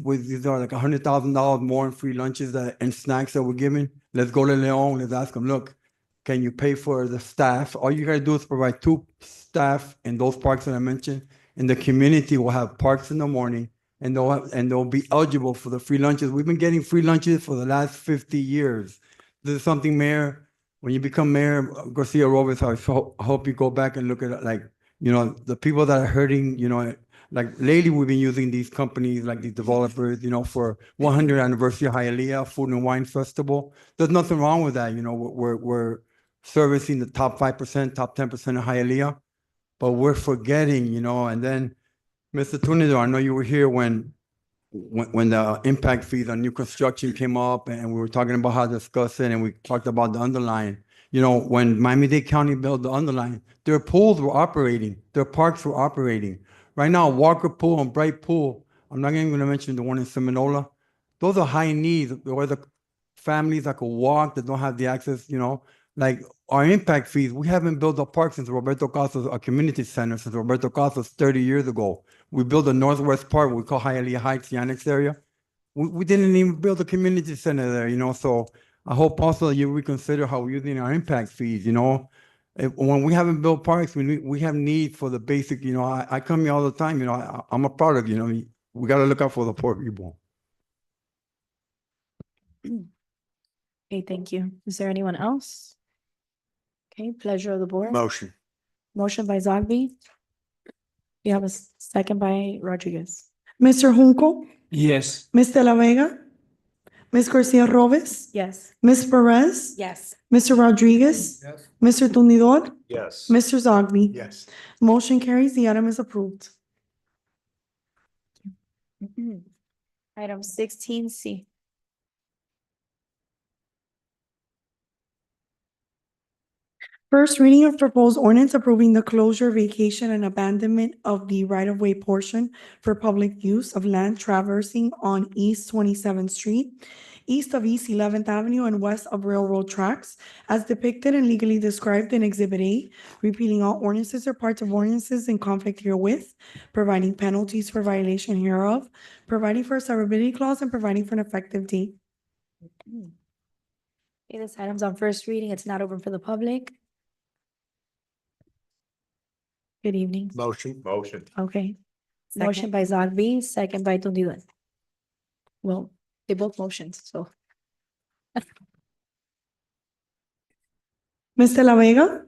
are like $100,000 more in free lunches and snacks that we're giving. Let's go to Leon. Let's ask them, look, can you pay for the staff? All you gotta do is provide 2 staff in those parks that I mentioned. And the community will have parks in the morning, and they'll be eligible for the free lunches. We've been getting free lunches for the last 50 years. This is something, Mayor, when you become Mayor Garcia Robles, I hope you go back and look at it, like, you know, the people that are hurting, you know, like lately we've been using these companies, like these developers, you know, for 100th anniversary of Hialeah Food and Wine Festival. There's nothing wrong with that. You know, we're servicing the top 5%, top 10% of Hialeah, but we're forgetting, you know. And then, Mr. Tunido, I know you were here when the impact fees on new construction came up, and we were talking about how to discuss it, and we talked about the underline. You know, when Miami-Dade County built the underline, their pools were operating, their parks were operating. Right now, Walker Pool and Bright Pool, I'm not even going to mention the one in Seminola. Those are high needs, where the families that could walk, that don't have the access, you know. Like our impact fees, we haven't built a park since Roberto Casas, a community center since Roberto Casas 30 years ago. We built a Northwest Park, we call Hialeah Heights, the annex area. We didn't even build a community center there, you know. So I hope also you reconsider how we're using our impact fees, you know. When we haven't built parks, we have need for the basic, you know. I come here all the time, you know, I'm a product, you know. We got to look out for the poor people. Okay, thank you. Is there anyone else? Okay, pleasure of the board. Motion. Motion by Zogby. You have a second by Rodriguez. Mr. Junco, Yes. Ms. De La Vega, Ms. Garcia Robles, Yes. Ms. Perez, Yes. Mr. Rodriguez, Yes. Mr. Tundidor, Yes. Mr. Zogby. Yes. Motion carries. The item is approved. Item 16C. First reading of proposed ordinance approving the closure, vacation, and abandonment of the right-of-way portion for public use of land traversing on East 27th Street, east of East 11th Avenue and west of railroad tracks, as depicted and legally described in Exhibit A, repealing all ordinances or parts of ordinances in conflict herewith, providing penalties for violation hereof, providing for a severability clause, and providing for an effective date. Okay, this item's on first reading. It's not open for the public. Good evening. Motion. Motion. Okay. Motion by Zogby, second by Tundidor. Well, they both motions, so. Ms. De La Vega,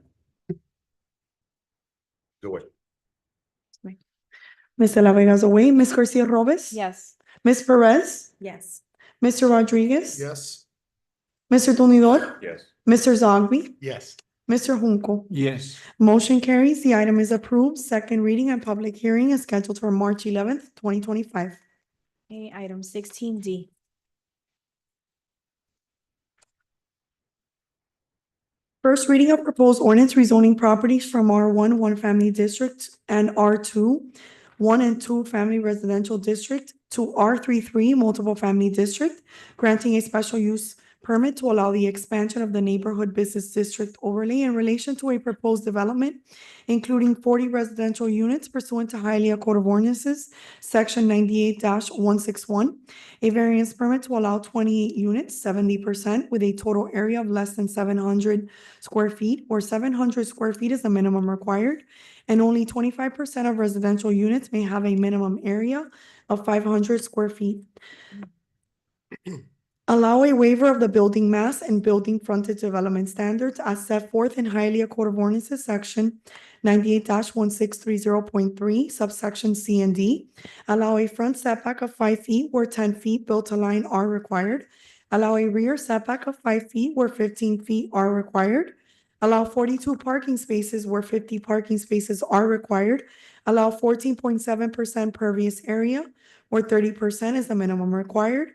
Do it. Ms. De La Vega's away. Ms. Garcia Robles. Yes. Ms. Perez, Yes. Mr. Rodriguez. Yes. Mr. Tundidor, Yes. Mr. Zogby, Yes. Mr. Junco. Yes. Motion carries. The item is approved. Second reading and public hearing is scheduled for March 11th, 2025. Okay, item 16D. First reading of proposed ordinance rezoning properties from R1, one family district, and R2, 1 and 2 family residential district, to R33 multiple family district, granting a special use permit to allow the expansion of the neighborhood business district overlay in relation to a proposed development, including 40 residential units pursuant to Hialeah Code of Ordinances, Section 98-161, a variance permit to allow 28 units, 70%, with a total area of less than 700 square feet, or 700 square feet is the minimum required, and only 25% of residential units may have a minimum area of 500 square feet. Allow a waiver of the building mass and building frontage development standards as set forth in Hialeah Code of Ordinances, Section 98-1630.3, subsection C and D. Allow a front setback of 5 feet where 10 feet built to line are required. Allow a rear setback of 5 feet where 15 feet are required. Allow 42 parking spaces where 50 parking spaces are required. Allow 14.7% pervious area where 30% is the minimum required.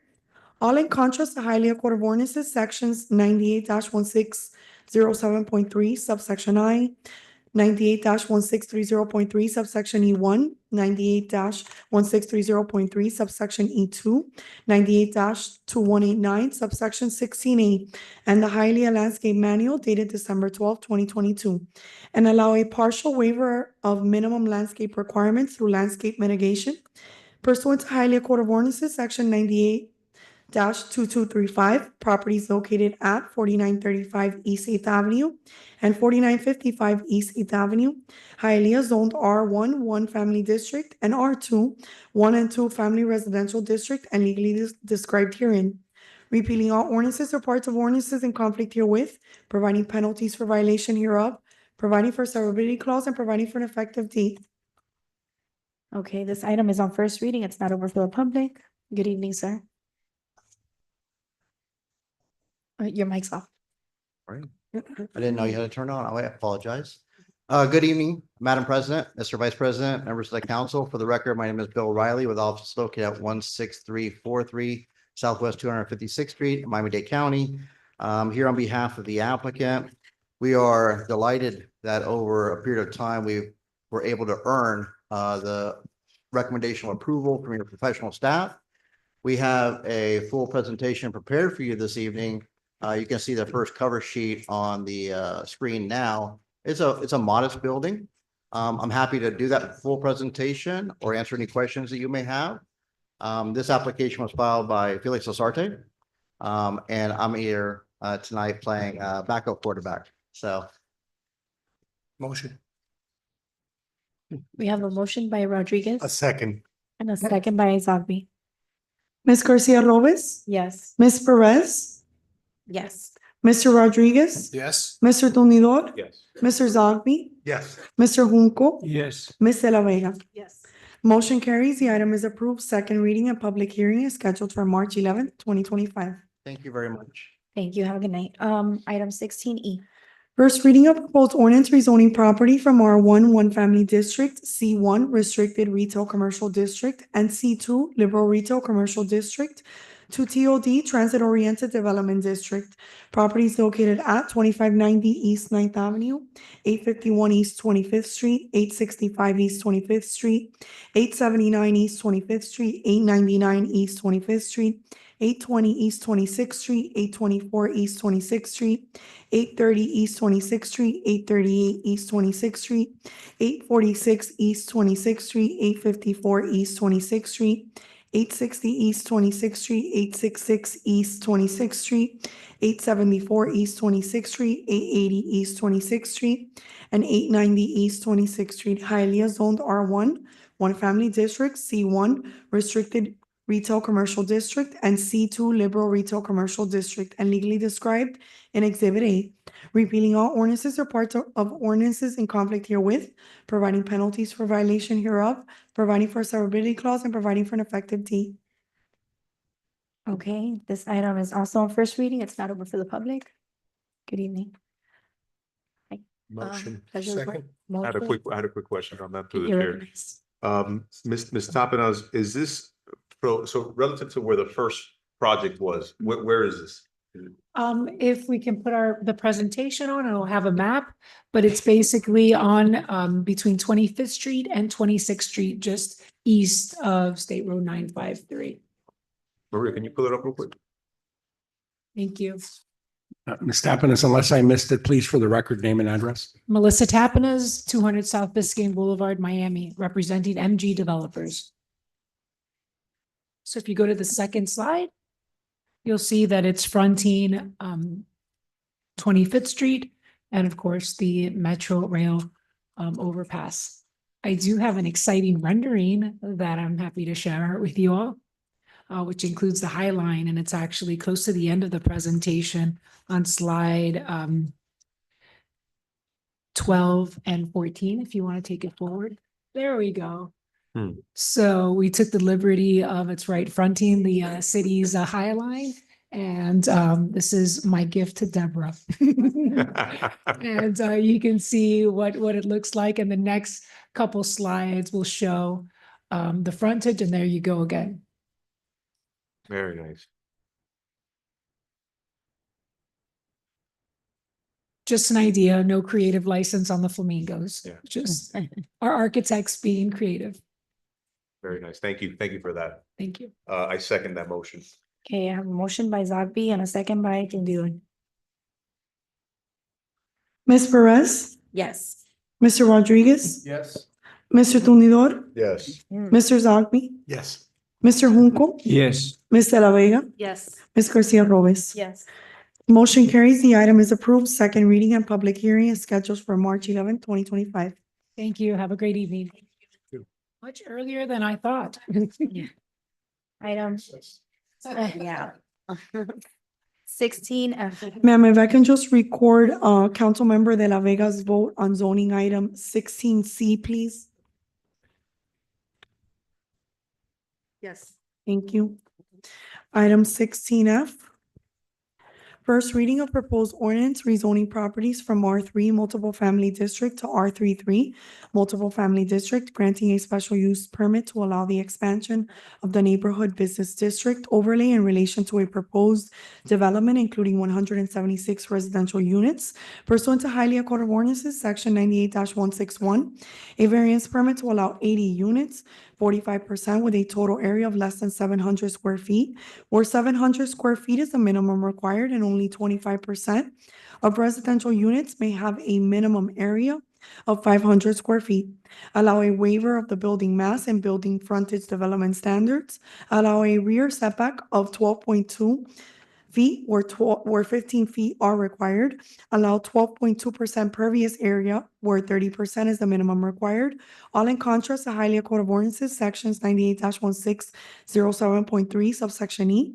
All in contrast to Hialeah Code of Ordinances, Sections 98-1607.3, subsection I, 98-1630.3, subsection E1, 98-1630.3, subsection E2, 98-2189, subsection 16A, and the Hialeah Landscape Manual dated December 12, 2022, and allow a partial waiver of minimum landscape requirements through landscape mitigation pursuant to Hialeah Code of Ordinances, Section 98-2235, properties located at 4935 East 8th Avenue and 4955 East 8th Avenue, Hialeah zoned R1, one family district, and R2, 1 and 2 family residential district, and legally described herein. Repealing all ordinances or parts of ordinances in conflict herewith, providing penalties for violation hereof, providing for severability clause, and providing for an effective date. Okay, this item is on first reading. It's not over for the public. Good evening, sir. Your mic's off. Right. I didn't know you had to turn on. I apologize. Good evening, Madam President, Mr. Vice President, members of the council. For the record, my name is Bill Riley with office located at 16343 Southwest 256th Street, Miami-Dade County. Here on behalf of the applicant, we are delighted that over a period of time, we were able to earn the recommendation of approval from your professional staff. We have a full presentation prepared for you this evening. You can see the first cover sheet on the screen now. It's a modest building. I'm happy to do that full presentation or answer any questions that you may have. This application was filed by Felix Lasarte. And I'm here tonight playing backup quarterback. So. Motion. We have a motion by Rodriguez A second. and a second by Zogby. Ms. Garcia Robles, Yes. Ms. Perez, Yes. Mr. Rodriguez, Yes. Mr. Tonidor, Yes. Mr. Zogby, Yes. Mr. Junco, Yes. Ms. De La Vega. Yes. Motion carries. The item is approved. Second reading and public hearing is scheduled for March 11th, 2025. Thank you very much. Thank you. Have a good night. Item 16E. First reading of proposed ordinance rezoning property from R1, one family district, C1, restricted retail commercial district, and C2, liberal retail commercial district, to TOD, transit oriented development district. Properties located at 2590 East 9th Avenue, 851 East 25th Street, 865 East 25th Street, 879 East 25th Street, 899 East 25th Street, 820 East 26th Street, 824 East 26th Street, 830 East 26th Street, 838 East 26th Street, 846 East 26th Street, 854 East 26th Street, 860 East 26th Street, 866 East 26th Street, 874 East 26th Street, 880 East 26th Street, and 890 East 26th Street. Hialeah zoned R1, one family district, C1, restricted retail commercial district, and C2, liberal retail commercial district, and legally described in Exhibit A. Repealing all ordinances or parts of ordinances in conflict herewith, providing penalties for violation hereof, providing for a severability clause, and providing for an effective date. Okay, this item is also on first reading. It's not open for the public. Good evening. Motion. pleasure of the Second. board. I had a Motion. I had a quick question on that through the You're chair. recognized. Ms. Tapenas, is this, so relative to where the first project was, where is this? If we can put the presentation on, it'll have a map, but it's basically on, between 25th Street and 26th Street, just east of State Road 953. Maria, can you pull it up real quick? Thank you. Ms. Tappanas, unless I missed it, please, for the record, name and address. Melissa Tapenas, 200 South Biscayne Boulevard, Miami, representing MG Developers. So if you go to the second slide, you'll see that it's fronting 25th Street and of course the Metro Rail overpass. I do have an exciting rendering that I'm happy to share with you all, which includes the High Line, and it's actually close to the end of the presentation on slide 12 and 14, if you want to take it forward. There we go. So we took the liberty of its right fronting the city's High Line. And this is my gift to Deborah. And you can see what it looks like. And the next couple slides will show the frontage. And there you go again. Very nice. Just an idea, no creative license on the flamingos. Yeah. Just our architects being creative. Very nice. Thank you. Thank you for that. Thank you. I second that motion. Okay, I have a motion by Zogby and a second by Tindul. Ms. Perez, Yes. Mr. Rodriguez, Yes. Mr. Tumidor, Yes. Mr. Zogby, Yes. Mr. Junco, Yes. Ms. De La Vega, Yes. Ms. Garcia Robes. Yes. Motion carries. The item is approved. Second reading and public hearing is scheduled for March 11, 2025. Thank you. Have a great evening. Much earlier than I thought. Item. Yeah. 16F. Ma'am, if I can just record Councilmember De La Vega's vote on zoning item 16C, please. Yes. Thank you. Item 16F. First reading of proposed ordinance rezoning properties from R3 Multiple Family District to R33 Multiple Family District, granting a special use permit to allow the expansion of the neighborhood business district overlay in relation to a proposed development, including 176 residential units pursuant to Hialeah Code of Ordinances, Section 98-161, a variance permit to allow 80 units, 45% with a total area of less than 700 square feet, where 700 square feet is the minimum required and only 25% of residential units may have a minimum area of 500 square feet. Allow a waiver of the building mass and building frontage development standards. Allow a rear setback of 12.2 feet where 15 feet are required. Allow 12.2% pervious area where 30% is the minimum required. All in contrast to Hialeah Code of Ordinances, sections 98-1607.3 subsection E,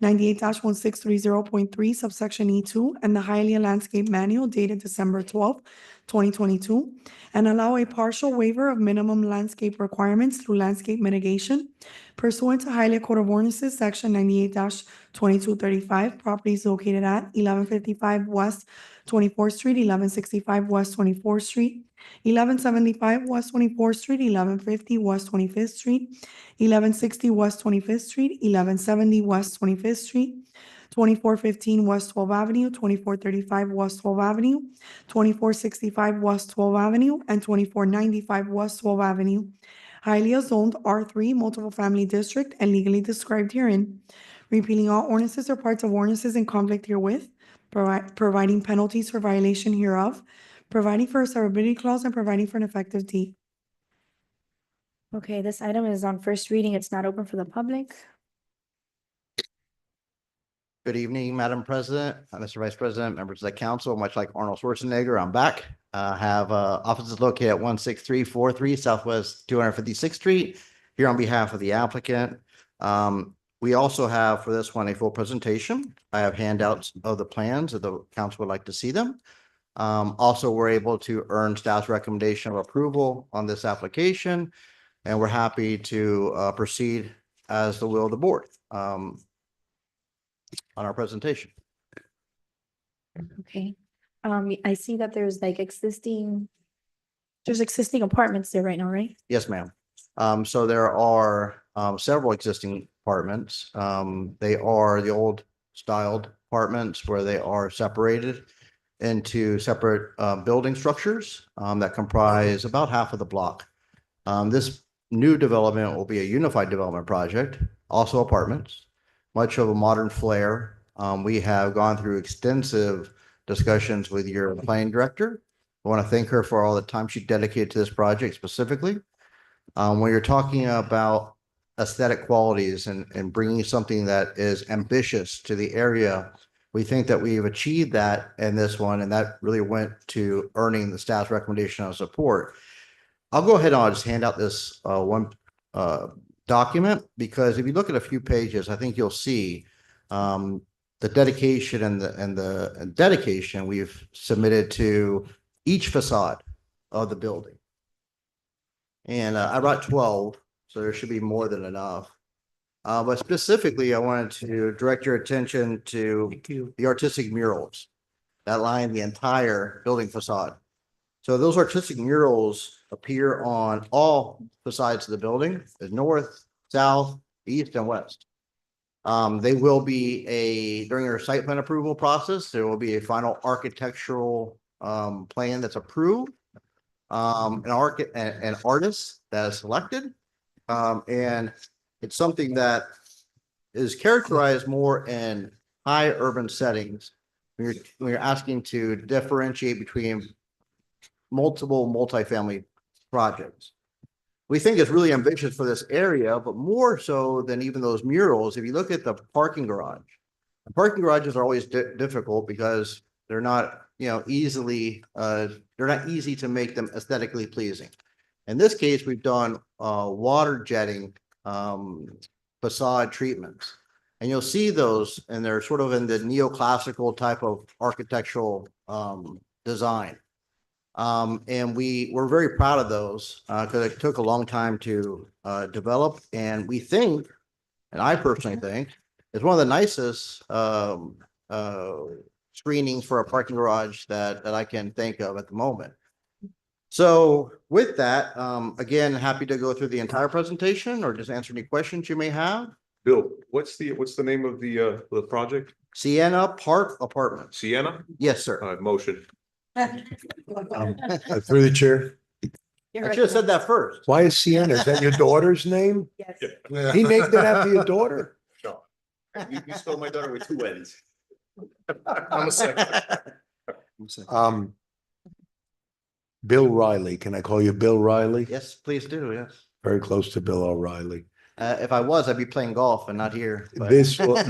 98-1630.3 subsection E2, and the Hialeah Landscape Manual dated December 12, 2022, and allow a partial waiver of minimum landscape requirements through landscape mitigation pursuant to Hialeah Code of Ordinances, section 98-2235, properties located at 1155 West 24th Street, 1165 West 24th Street, 1175 West 24th Street, 1150 West 25th Street, 1160 West 25th Street, 1170 West 25th Street, 2415 West 12th Avenue, 2435 West 12th Avenue, 2465 West 12th Avenue, and 2495 West 12th Avenue. Hialeah zoned R3 Multiple Family District and legally described herein. Repealing all ordinances or parts of ordinances in conflict herewith, providing penalties for violation hereof, providing for a severability clause, and providing for an effective date. Okay, this item is on first reading. It's not open for the public. Good evening, Madam President, Mr. Vice President, members of the council. Much like Arnold Schwarzenegger, I'm back. Have offices located at 16343 Southwest 256th Street. Here on behalf of the applicant. We also have for this one a full presentation. I have handouts of the plans if the council would like to see them. Also, we're able to earn staff's recommendation of approval on this application, and we're happy to proceed as the will of the board on our presentation. Okay. I see that there's like there's existing apartments there right now, right? Yes, ma'am. So there are several existing apartments. They are the old styled apartments where they are separated into separate building structures that comprise about half of the block. This new development will be a unified development project, also apartments, much of a modern flair. We have gone through extensive discussions with your planning director. I want to thank her for all the time she dedicated to this project specifically. When you're talking about aesthetic qualities and bringing something that is ambitious to the area, we think that we've achieved that in this one, and that really went to earning the staff's recommendation of support. I'll go ahead and I'll just hand out this one document, because if you look at a few pages, I think you'll see the dedication and the dedication we've submitted to each facade of the building. And I brought 12, so there should be more than enough. But specifically, I wanted to direct your attention to the artistic murals that line the entire building facade. So those artistic murals appear on all facades of the building, the north, south, east, and west. They will be during our site plan approval process, there will be a final architectural plan that's approved. An artist that is selected. And it's something that is characterized more in high urban settings. When you're asking to differentiate between multiple multifamily projects. We think it's really ambitious for this area, but more so than even those murals, if you look at the parking garage. The parking garages are always difficult because they're not, easy to make them aesthetically pleasing. In this case, we've done water jetting facade treatments. And you'll see those, and they're sort of in the neoclassical type of architectural design. And we're very proud of those because it took a long time to develop. And we think, and I personally think, it's one of the nicest screenings for a parking garage that I can think of at the moment. So with that, again, happy to go through the entire presentation or just answer any questions you may have. Bill, what's the name of the project? Sienna Park Apartments. Sienna? Yes, sir. Motion. Through the chair. I should have said that first. Why is Sienna? Is that your daughter's name? Yes. He named it after your daughter? No. You stole my daughter with two N's. I'm a second. Bill Riley. Can I call you Bill Riley? Yes, please do. Yes. Very close to Bill O'Reilly. If I was, I'd be playing golf and not here. but-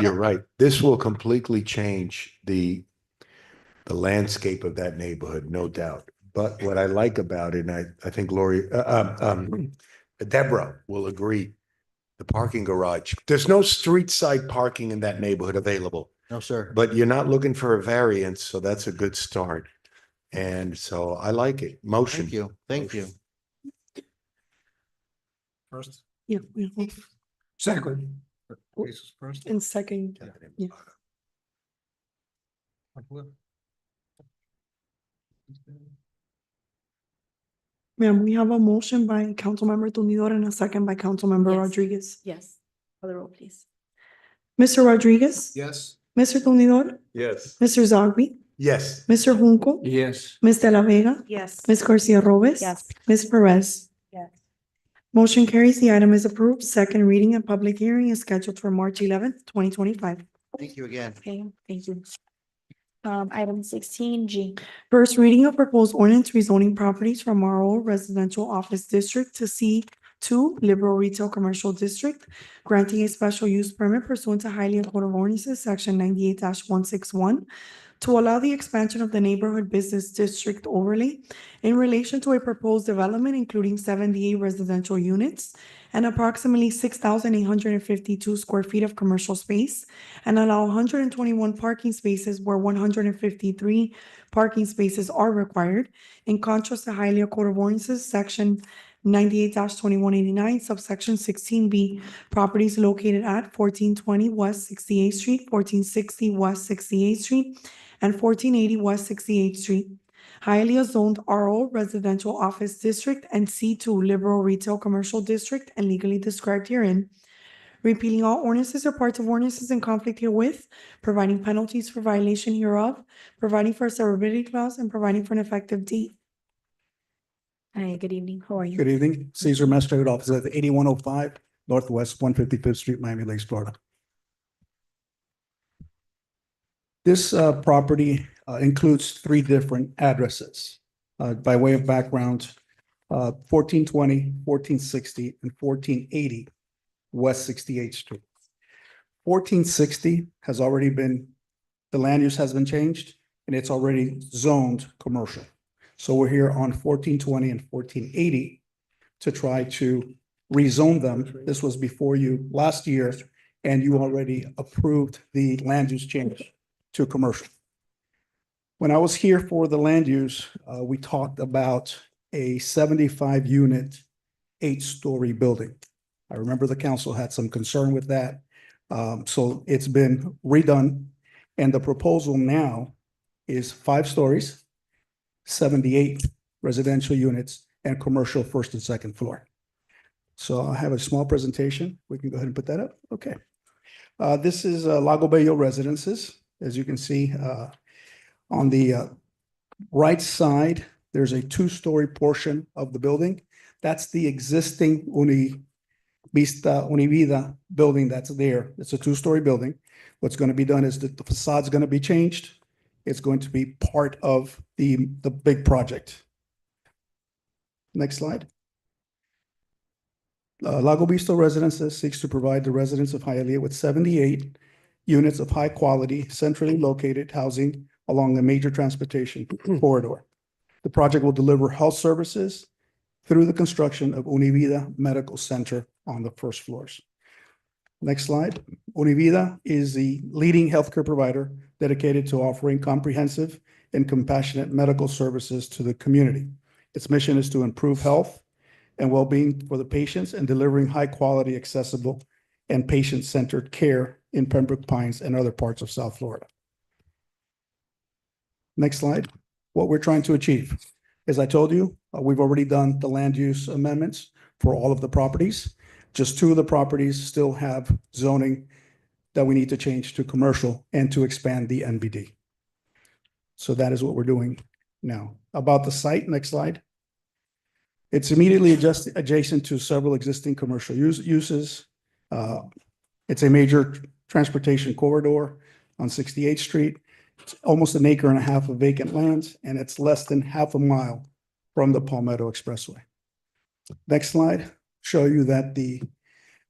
You're right. This will completely change the landscape of that neighborhood, no doubt. But what I like about it, and I think Lori, Deborah will agree, the parking garage. There's no street side parking in that neighborhood available. No, sir. But you're not looking for a variance, so that's a good start. And so I like it. Motion. Thank you. Thank you. First. Yeah. Second. First. And second. Yeah. Ma'am, we have a motion by Councilmember Tumidor and a second by Councilmember Yes. Rodriguez. Yes. Call the roll, please. Mr. Rodriguez? Yes. Mr. Tumidor? Yes. Mr. Zogby? Yes. Mr. Junco? Yes. Ms. De La Vega? Yes. Ms. Garcia Robes? Yes. Ms. Perez? Yes. Motion carries. The item is approved. Second reading and public hearing is scheduled for March 11th, 2025. Thank you again. Okay, thank you. Item 16G. First reading of proposed ordinance rezoning properties from RO Residential Office District to C2 Liberal Retail Commercial District, granting a special use permit pursuant to Hialeah Code of Ordinances, Section 98-161, to allow the expansion of the Neighborhood Business District overlay in relation to a proposed development including 78 residential units and approximately 6,852 square feet of commercial space, and allow 121 parking spaces where 153 parking spaces are required, in contrast to Hialeah Code of Ordinances, Section 98-2189, subsection 16B, properties located at 1420 West 68th Street, 1460 West 68th Street, and 1480 West 68th Street. Hialeah zoned RO Residential Office District and C2 Liberal Retail Commercial District and legally described herein. Repealing all ordinances or parts of ordinances in conflict herewith, providing penalties for violation hereof, providing for a severability clause, and providing for an effective date. Hi, good evening. How are you? Good evening. Cesar Magistrate Office at 8105 Northwest 155th Street, Miami Lakes, Florida. This property includes three different addresses. By way of background, 1420, 1460, and 1480 West 68th Street. 1460 has already been, the land use has been changed and it's already zoned commercial. So we're here on 1420 and 1480 to try to rezone them. This was before you last year and you already approved the land use change to commercial. When I was here for the land use, we talked about a 75 unit, 8-story building. I remember the council had some concern with that. So it's been redone. And the proposal now is 5 stories, 78 residential units, and commercial first and second floor. So I have a small presentation. We can go ahead and put that up. Okay. This is Lago Bello Residences. As you can see, on the right side, there's a 2-story portion of the building. That's the existing Univida building that's there. It's a 2-story building. What's going to be done is that the facade's going to be changed. It's going to be part of the big project. Next slide. Lago Vista Residences seeks to provide the residents of Hialeah with 78 units of high quality, centrally located housing along the major transportation corridor. The project will deliver health services through the construction of Univida Medical Center on the first floors. Next slide. Univida is the leading healthcare provider dedicated to offering comprehensive and compassionate medical services to the community. Its mission is to improve health and well-being for the patients and delivering high-quality, accessible, and patient-centered care in Pembroke Pines and other parts of South Florida. Next slide. What we're trying to achieve. As I told you, we've already done the land use amendments for all of the properties. Just 2 of the properties still have zoning that we need to change to commercial and to expand the NBD. So that is what we're doing now. About the site, next slide. It's immediately adjacent to several existing commercial uses. It's a major transportation corridor on 68th Street. It's almost 1.5 acres of vacant lands, and it's less than half a mile from the Palmetto Expressway. Next slide. Show you that the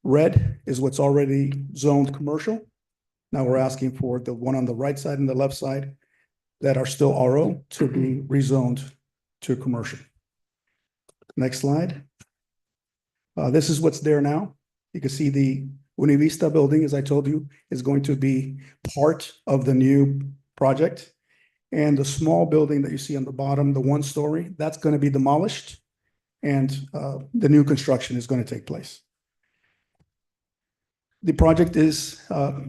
red is what's already zoned commercial. Now we're asking for the one on the right side and the left side that are still RO to be rezoned to commercial. Next slide. This is what's there now. You can see the Univista building, as I told you, is going to be part of the new project. And the small building that you see on the bottom, the 1-story, that's going to be demolished. And the new construction is going to take place. The project is,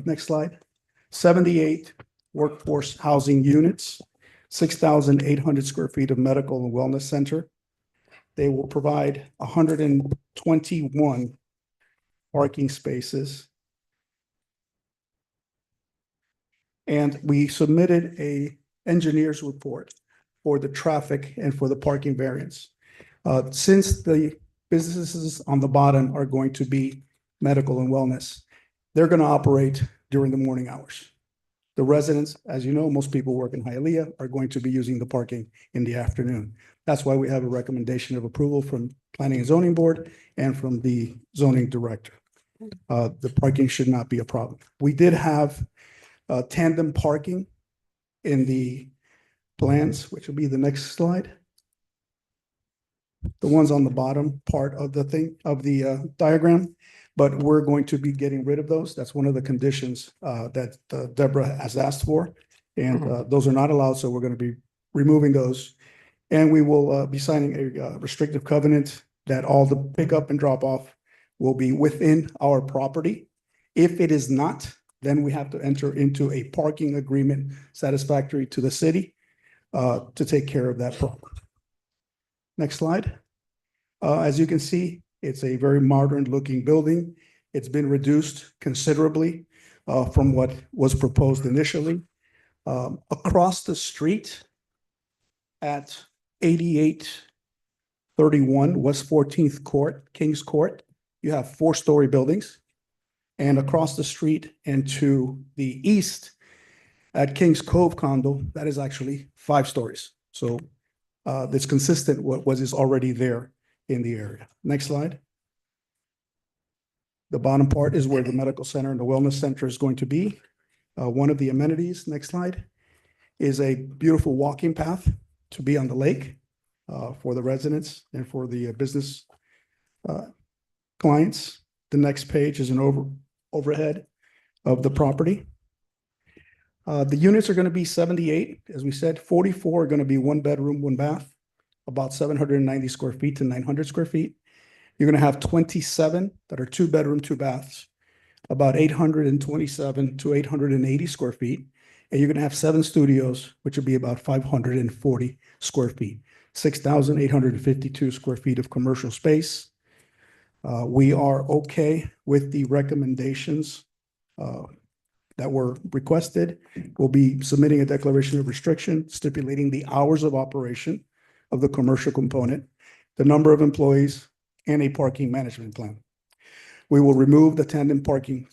next slide, 78 workforce housing units, 6,800 square feet of medical and wellness center. They will provide 121 parking spaces. And we submitted a engineer's report for the traffic and for the parking variance. Since the businesses on the bottom are going to be medical and wellness, they're going to operate during the morning hours. The residents, as you know, most people work in Hialeah, are going to be using the parking in the afternoon. That's why we have a recommendation of approval from Planning and Zoning Board and from the zoning director. The parking should not be a problem. We did have tandem parking in the plans, which will be the next slide. The ones on the bottom part of the thing, of the diagram, but we're going to be getting rid of those. That's one of the conditions that Deborah has asked for. And those are not allowed, so we're going to be removing those. And we will be signing a restrictive covenant that all the pickup and drop off will be within our property. If it is not, then we have to enter into a parking agreement satisfactory to the city to take care of that problem. Next slide. As you can see, it's a very modern looking building. It's been reduced considerably from what was proposed initially. Across the street at 8831 West 14th Court, Kings Court, you have 4-story buildings. And across the street and to the east at Kings Cove condo, that is actually 5 stories. So that's consistent with what is already there in the area. Next slide. The bottom part is where the medical center and the wellness center is going to be. One of the amenities, next slide, is a beautiful walking path to be on the lake for the residents and for the business clients. The next page is an overhead of the property. The units are going to be 78, as we said. 44 are going to be 1 bedroom, 1 bath, about 790 square feet to 900 square feet. You're going to have 27 that are 2 bedroom, 2 baths, about 827 to 880 square feet. And you're going to have 7 studios, which will be about 540 square feet, 6,852 square feet of commercial space. We are okay with the recommendations that were requested. We'll be submitting a declaration of restriction stipulating the hours of operation of the commercial component, the number of employees, and a parking management plan. We will remove the tandem parking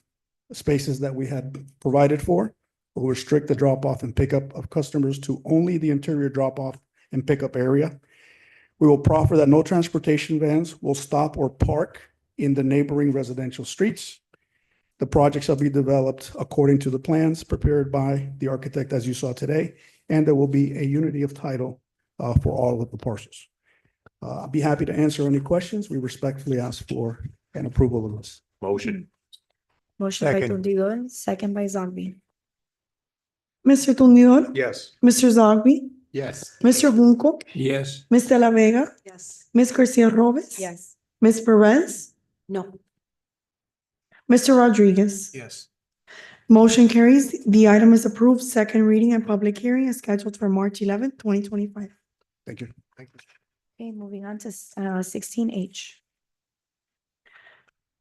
spaces that we had provided for. We'll restrict the drop-off and pickup of customers to only the interior drop-off and pickup area. We will proffer that no transportation vans will stop or park in the neighboring residential streets. The project shall be developed according to the plans prepared by the architect, as you saw today, and there will be a unity of title for all of the parcels. I'll be happy to answer any questions. We respectfully ask for an approval of this. Motion. Motion by Second. Tundidor, second by Zogby. Mr. Tundidor? Yes. Mr. Zogby? Yes. Mr. Junco? Yes. Ms. De La Vega? Yes. Ms. Garcia Robles? Yes. Ms. Perez? No. Mr. Rodriguez? Yes. Motion carries. The item is approved. Second reading and public hearing is scheduled for March 11th, 2025. Thank you. Okay, moving on to 16H.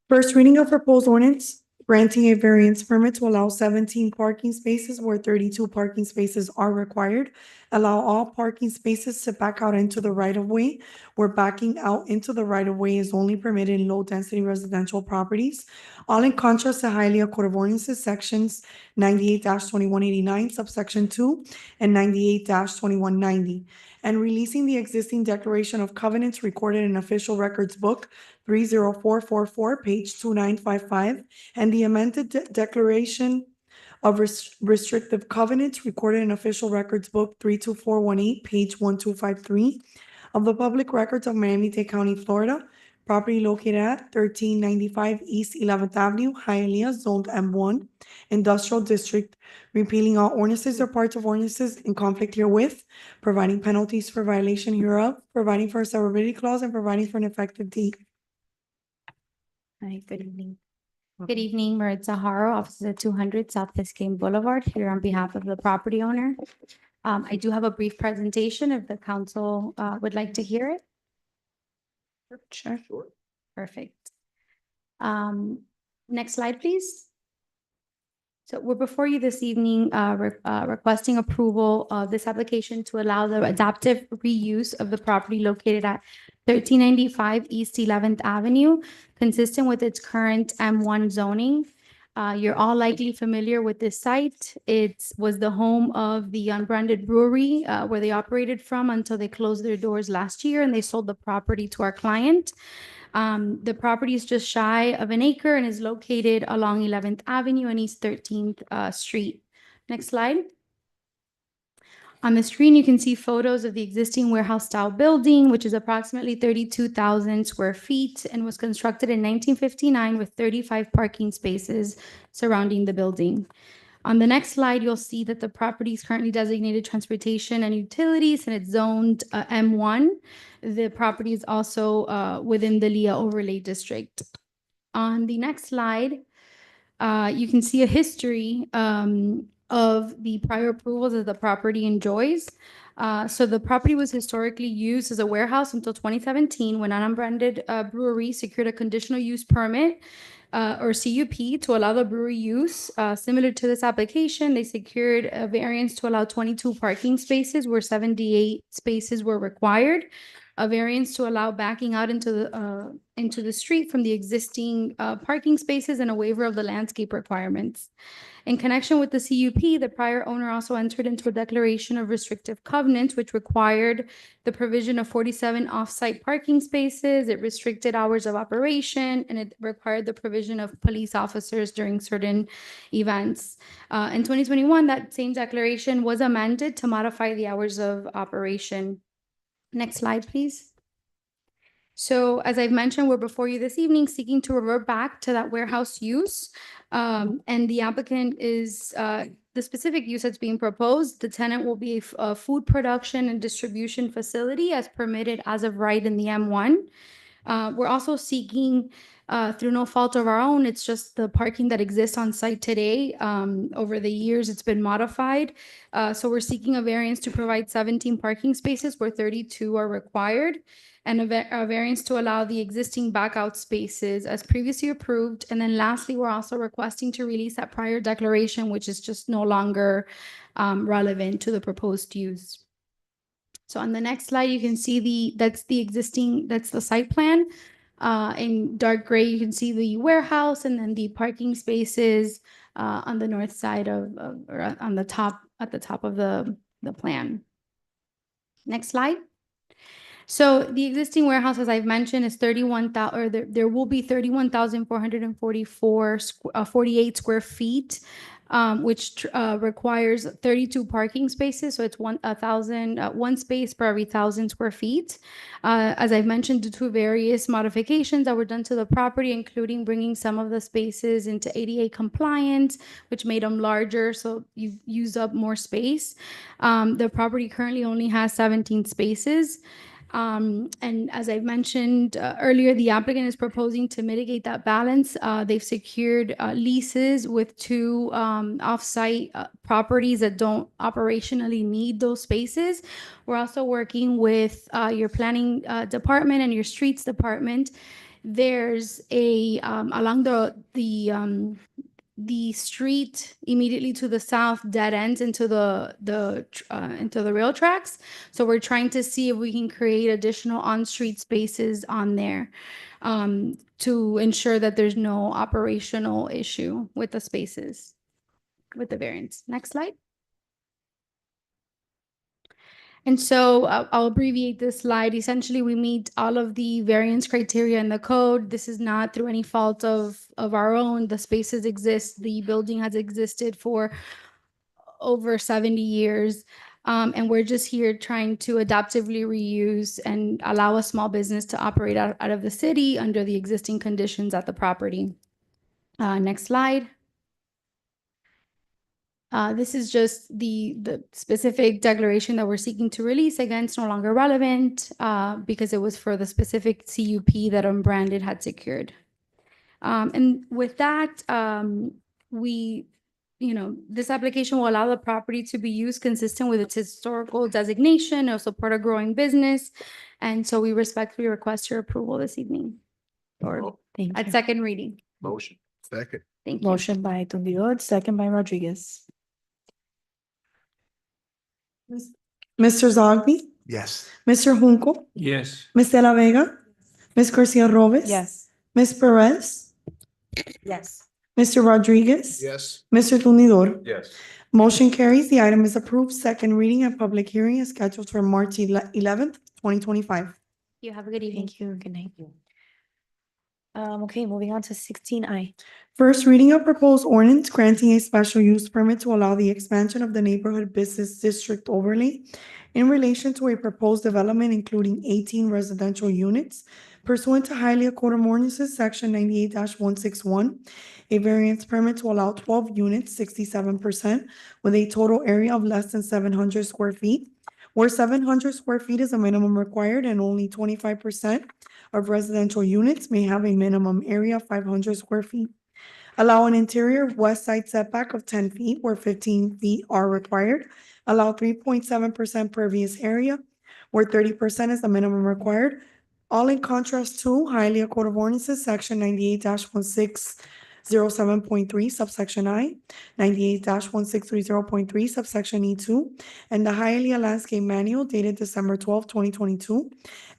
First reading of proposed ordinance granting a variance permit to allow 17 parking spaces where 32 parking spaces are required. Allow all parking spaces to back out into the right of way, where backing out into the right of way is only permitted in low density residential properties. All in contrast to Hialeah Code of Ordinances, sections 98-2189, subsection 2, and 98-2190. And releasing the existing declaration of covenants recorded in Official Records Book 30444, page 2955, and the amended declaration of restrictive covenants recorded in Official Records Book 32418, page 1253 of the Public Records of Miami-Dade County, Florida, property located at 1395 East 11th Avenue, Hialeah, zoned M1, Industrial District, repealing all ordinances or parts of ordinances in conflict herewith, providing penalties for violation hereof, providing for a severability clause, and providing for an effective date. Hi, good evening. Good evening, Maritza Haro, offices at 200 South Biscayne Boulevard, here on behalf of the property owner. I do have a brief presentation if the council would like to hear it. Sure. Perfect. Next slide, please. So we're before you this evening requesting approval of this application to allow the adaptive reuse of the property located at 1395 East 11th Avenue, consistent with its current M1 zoning. You're all likely familiar with this site. It was the home of the Unbranded Brewery, where they operated from until they closed their doors last year and they sold the property to our client. The property is just shy of an acre and is located along 11th Avenue and East 13th Street. Next slide. On the screen, you can see photos of the existing warehouse-style building, which is approximately 32,000 square feet and was constructed in 1959 with 35 parking spaces surrounding the building. On the next slide, you'll see that the property is currently designated transportation and utilities, and it's zoned M1. The property is also within the LEA overlay district. On the next slide, You can see a history of the prior approvals that the property enjoys. So the property was historically used as a warehouse until 2017 when an unbranded brewery secured a conditional use permit or CUP to allow the brewery use. Similar to this application, they secured a variance to allow 22 parking spaces where 78 spaces were required. A variance to allow backing out into the street from the existing parking spaces, and a waiver of the landscape requirements. In connection with the CUP, the prior owner also entered into a declaration of restrictive covenants, which required the provision of 47 off-site parking spaces. It restricted hours of operation, and it required the provision of police officers during certain events. In 2021, that same declaration was amended to modify the hours of operation. Next slide, please. So as I've mentioned, we're before you this evening seeking to revert back to that warehouse use. And the applicant is the specific use that's being proposed. The tenant will be a food production and distribution facility as permitted as of right in the M1. We're also seeking, through no fault of our own, it's just the parking that exists on site today. Over the years, it's been modified. So we're seeking a variance to provide 17 parking spaces where 32 are required, and a variance to allow the existing backout spaces as previously approved. And then lastly, we're also requesting to release that prior declaration, which is just no longer relevant to the proposed use. So on the next slide, you can see that's the site plan. In dark gray, you can see the warehouse and then the parking spaces on the north side or on the top, at the top of the plan. Next slide. So the existing warehouse, as I've mentioned, is 31,000, or there will be 31,448 square feet, which requires 32 parking spaces. So it's one space per every 1,000 square feet. As I've mentioned, due to various modifications that were done to the property, including bringing some of the spaces into ADA compliance, which made them larger, so you've used up more space. The property currently only has 17 spaces. And as I've mentioned earlier, the applicant is proposing to mitigate that balance. They've secured leases with two off-site properties that don't operationally need those spaces. We're also working with your planning department and your streets department. There's a along the street immediately to the south dead ends into the rail tracks. So we're trying to see if we can create additional on-street spaces on there to ensure that there's no operational issue with the spaces, with the variance. Next slide. And so I'll abbreviate this slide. Essentially, we meet all of the variance criteria in the code. This is not through any fault of our own. The spaces exist. The building has existed for over 70 years. And we're just here trying to adaptively reuse and allow a small business to operate out of the city under the existing conditions at the property. Next slide. This is just the specific declaration that we're seeking to release. Again, it's no longer relevant because it was for the specific CUP that Unbranded had secured. And with that, this application will allow the property to be used consistent with its historical designation or support a growing business. And so we respectfully request your approval this evening or at second reading. Motion. Second. Thank you. Motion by Tondiot, second by Rodriguez. Mr. Zogby, Yes. Mr. Junco, Yes. Ms. De La Vega, Ms. Garcia Robles. Yes. Ms. Perez, Yes. Mr. Rodriguez. Yes. Mr. Tumidor. Yes. Motion carries. The item is approved. Second reading and public hearing is scheduled for March 11th, 2025. You have a good evening. Thank you. Good night. Okay, moving on to 16I. First reading of proposed ordinance granting a special use permit to allow the expansion of the neighborhood business district overlay in relation to a proposed development including 18 residential units pursuant to Hialeah Code of Ordinances, Section 98-161, a variance permit to allow 12 units, 67%, with a total area of less than 700 square feet, where 700 square feet is a minimum required and only 25% of residential units may have a minimum area of 500 square feet. Allow an interior west side setback of 10 feet where 15 feet are required. Allow 3.7% pervious area where 30% is the minimum required. All in contrast to Hialeah Code of Ordinances, section 98-1607.3 subsection I, 98-1630.3 subsection E2, and the Hialeah Landscape Manual dated December 12, 2022,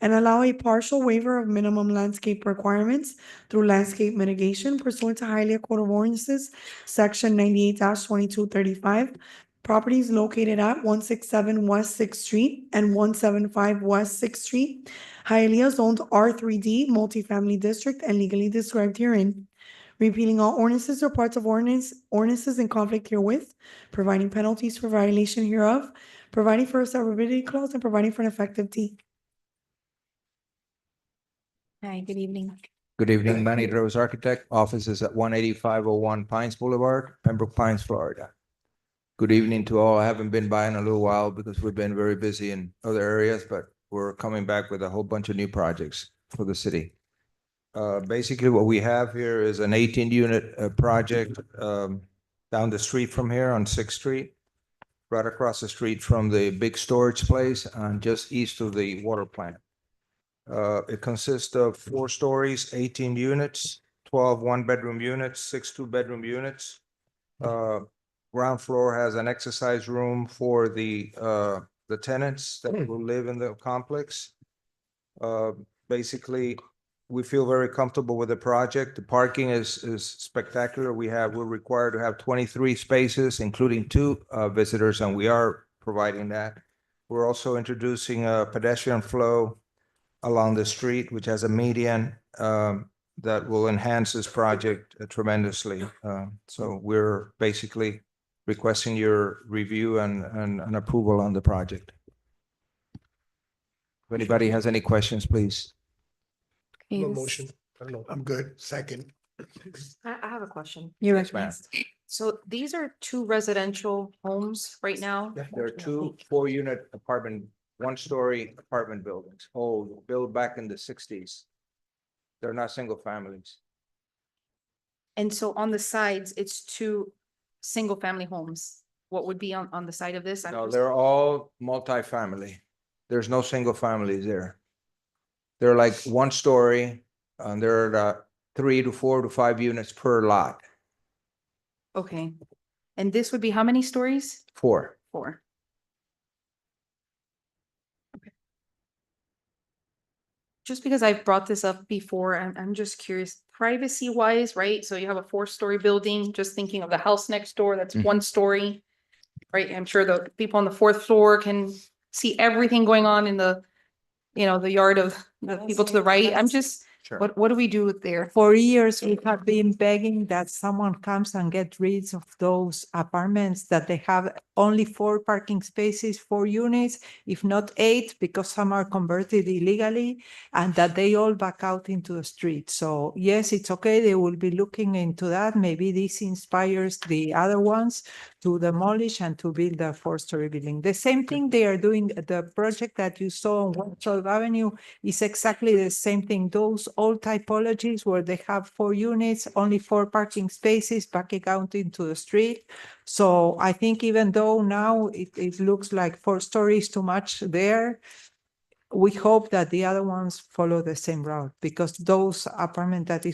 and allow a partial waiver of minimum landscape requirements through landscape mitigation pursuant to Hialeah Code of Ordinances, section 98-2235. Properties located at 167 West Sixth Street and 175 West Sixth Street, Hialeah zoned R3D multifamily district and legally described herein. Repealing all ordinances or parts of ordinances in conflict herewith, providing penalties for violation hereof, providing for a severability clause, and providing for an effective date. Hi, good evening. Good evening, Manny Rose Architect. Office is at 18501 Pines Boulevard, Pembroke Pines, Florida. Good evening to all. I haven't been by in a little while because we've been very busy in other areas, but we're coming back with a whole bunch of new projects for the city. Basically, what we have here is an 18-unit project down the street from here on 6th Street, right across the street from the big storage place and just east of the water plant. It consists of 4 stories, 18 units, 12 one-bedroom units, 6 two-bedroom units. Ground floor has an exercise room for the tenants that will live in the complex. Basically, we feel very comfortable with the project. The parking is spectacular. We're required to have 23 spaces, including 2 visitors, and we are providing that. We're also introducing a pedestrian flow along the street, which has a median that will enhance this project tremendously. So we're basically requesting your review and approval on the project. If anybody has any questions, please. Okay, No this- motion. I don't know. I'm good. Second. I have a question. You're Yes, ma'am. So these are 2 residential homes right now? There are 2 4-unit apartment, 1-story apartment buildings, built back in the 60s. They're not single families. And so on the sides, it's 2 single-family homes. What would be on the side of this? I'm No, just- they're all multifamily. There's no single families there. They're like 1-story, and there are 3 to 4 to 5 units per lot. Okay. And this would be how many stories? 4. 4. Just because I've brought this up before, I'm just curious, privacy wise, right? So you have a 4-story building, just thinking of the house next door, that's 1 story. Right? I'm sure the people on the 4th floor can see everything going on in the, the yard of the people to the right. I'm just, what do we do there? For years, we have been begging that someone comes and get rid of those apartments that they have only 4 parking spaces, 4 units, if not 8, because some are converted illegally, and that they all back out into the street. So yes, it's okay. They will be looking into that. Maybe this inspires the other ones to demolish and to build a 4-story building. The same thing they are doing, the project that you saw on West 12th Avenue is exactly the same thing. Those old typologies where they have 4 units, only 4 parking spaces backing out into the street. So I think even though now it looks like 4 stories too much there, we hope that the other ones follow the same route, because those apartments, that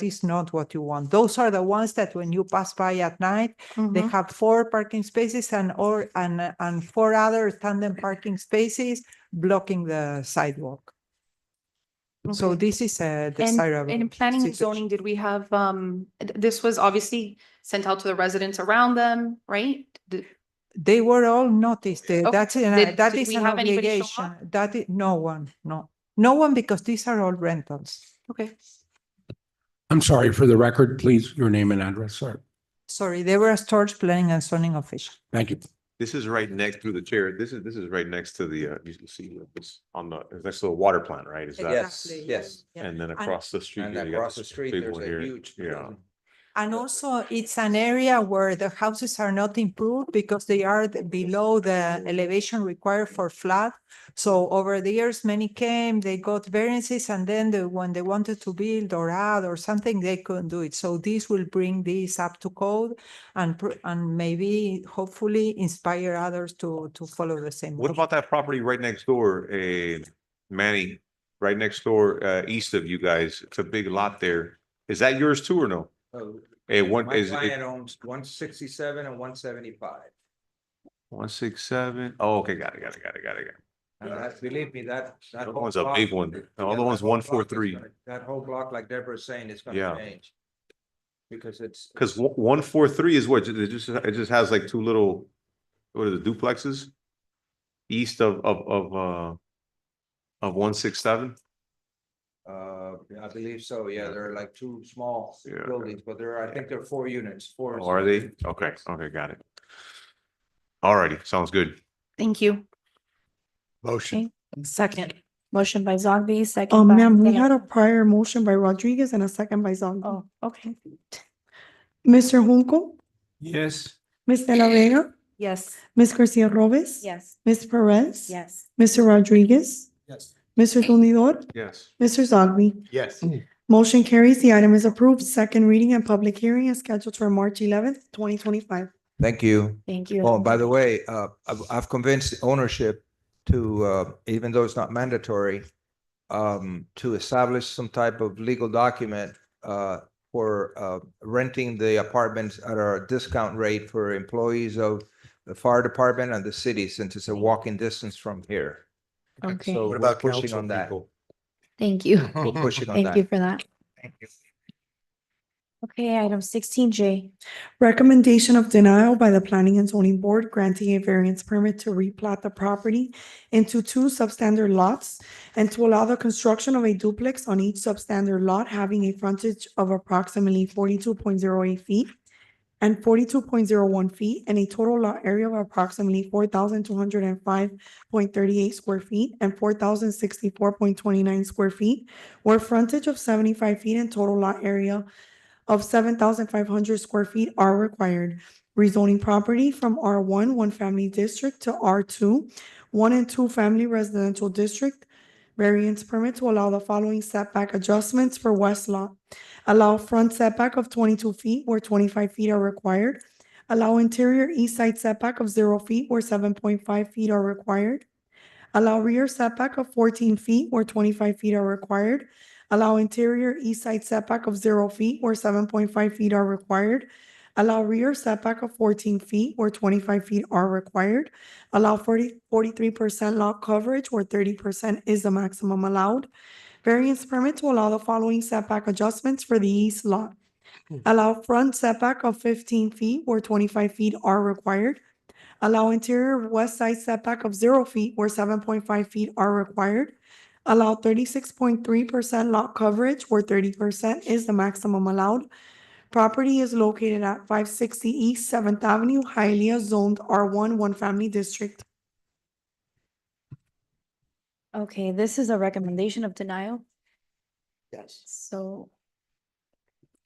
is not what you want. Those are the ones that when you pass by at night, they have 4 parking spaces and 4 other tandem parking spaces blocking the sidewalk. So Okay. this is a desirable. And in planning and situation. zoning, did we have, this was obviously sent out to the residents around them, right? They were all noticed. That Did is we an have anybody show obligation. That is, no one, because these are all rentals. Okay. I'm sorry, for the record, please, your name and address, sir. Sorry, they were a storage planning and zoning official. Thank you. This is right next through the chair. This is right next to the, you can see this on the, it's next to the water plant, right? Is that? Yes, yes. And then across the street. And here, you got across this the street, big there's one a here. huge Yeah. building. And also, it's an area where the houses are not improved because they are below the elevation required for flood. So over the years, many came, they got variances, and then when they wanted to build or add or something, they couldn't do it. So this will bring this up to code and maybe hopefully inspire others to follow the same. What about that property right next door, Manny, right next door, east of you guys? It's a big lot there. Is that yours too or no? My client owns 167 and 175. 167. Oh, okay, got it. And that, believe me, that That whole one's a block- big one. The Yeah, other one's that whole block is 143. That whole block, like Deborah's saying, is Yeah. gonna change. Because it's. Because 143 is what? It just has like two little, what are the duplexes? East of 167. I believe so, yeah, there are like two small Yeah. buildings, but I think there are 4 units, Oh, are they? Okay, okay, got it. Alrighty, sounds good. Thank you. Motion. Second. Motion by Zogby, second by. Ma'am, we De La- had a prior motion by Rodriguez and a second by Zogby. Oh, okay. Mr. Junco, Yes. Ms. De La Vega, Yes. Ms. Garcia Robes. Yes. Ms. Perez. Yes. Mr. Rodriguez. Yes. Mr. Tumidor. Yes. Mr. Zogby. Yes. Motion carries. The item is approved. Second reading and public hearing is scheduled for March 11th, 2025. Thank you. Thank you. Oh, by the way, I've convinced ownership to, even though it's not mandatory, to establish some type of legal document for renting the apartments at a discount rate for employees of the fire department and the city, since it's a walking distance from here. Okay. So What we're about pushing council on that. people? Thank you. We're pushing on Thank that. you for that. Thank you. Okay, item 16J. Recommendation of denial by the Planning and Zoning Board granting a variance permit to replat the property into 2 substandard lots and to allow the construction of a duplex on each substandard lot having a frontage of approximately 42.08 feet and 42.01 feet and a total lot area of approximately 4,205.38 square feet and 4,064.29 square feet, where frontage of 75 feet and total lot area of 7,500 square feet are required. Rezoning property from R1, 1-family district to R2, 1 and 2 family residential district. Variance permit to allow the following setback adjustments for West Lot. Allow front setback of 22 feet where 25 feet are required. Allow interior east side setback of 0 feet where 7.5 feet are required. Allow rear setback of 14 feet where 25 feet are required. Allow interior east side setback of 0 feet where 7.5 feet are required. Allow rear setback of 14 feet where 25 feet are required. Allow 43% lot coverage where 30% is the maximum allowed. Variance permit to allow the following setback adjustments for the east lot. Allow front setback of 15 feet where 25 feet are required. Allow interior west side setback of 0 feet where 7.5 feet are required. Allow 36.3% lot coverage where 30% is the maximum allowed. Property is located at 560 East 7th Avenue, Hialeah, zoned R1, 1-family district. Okay, this is a recommendation of denial. Yes. So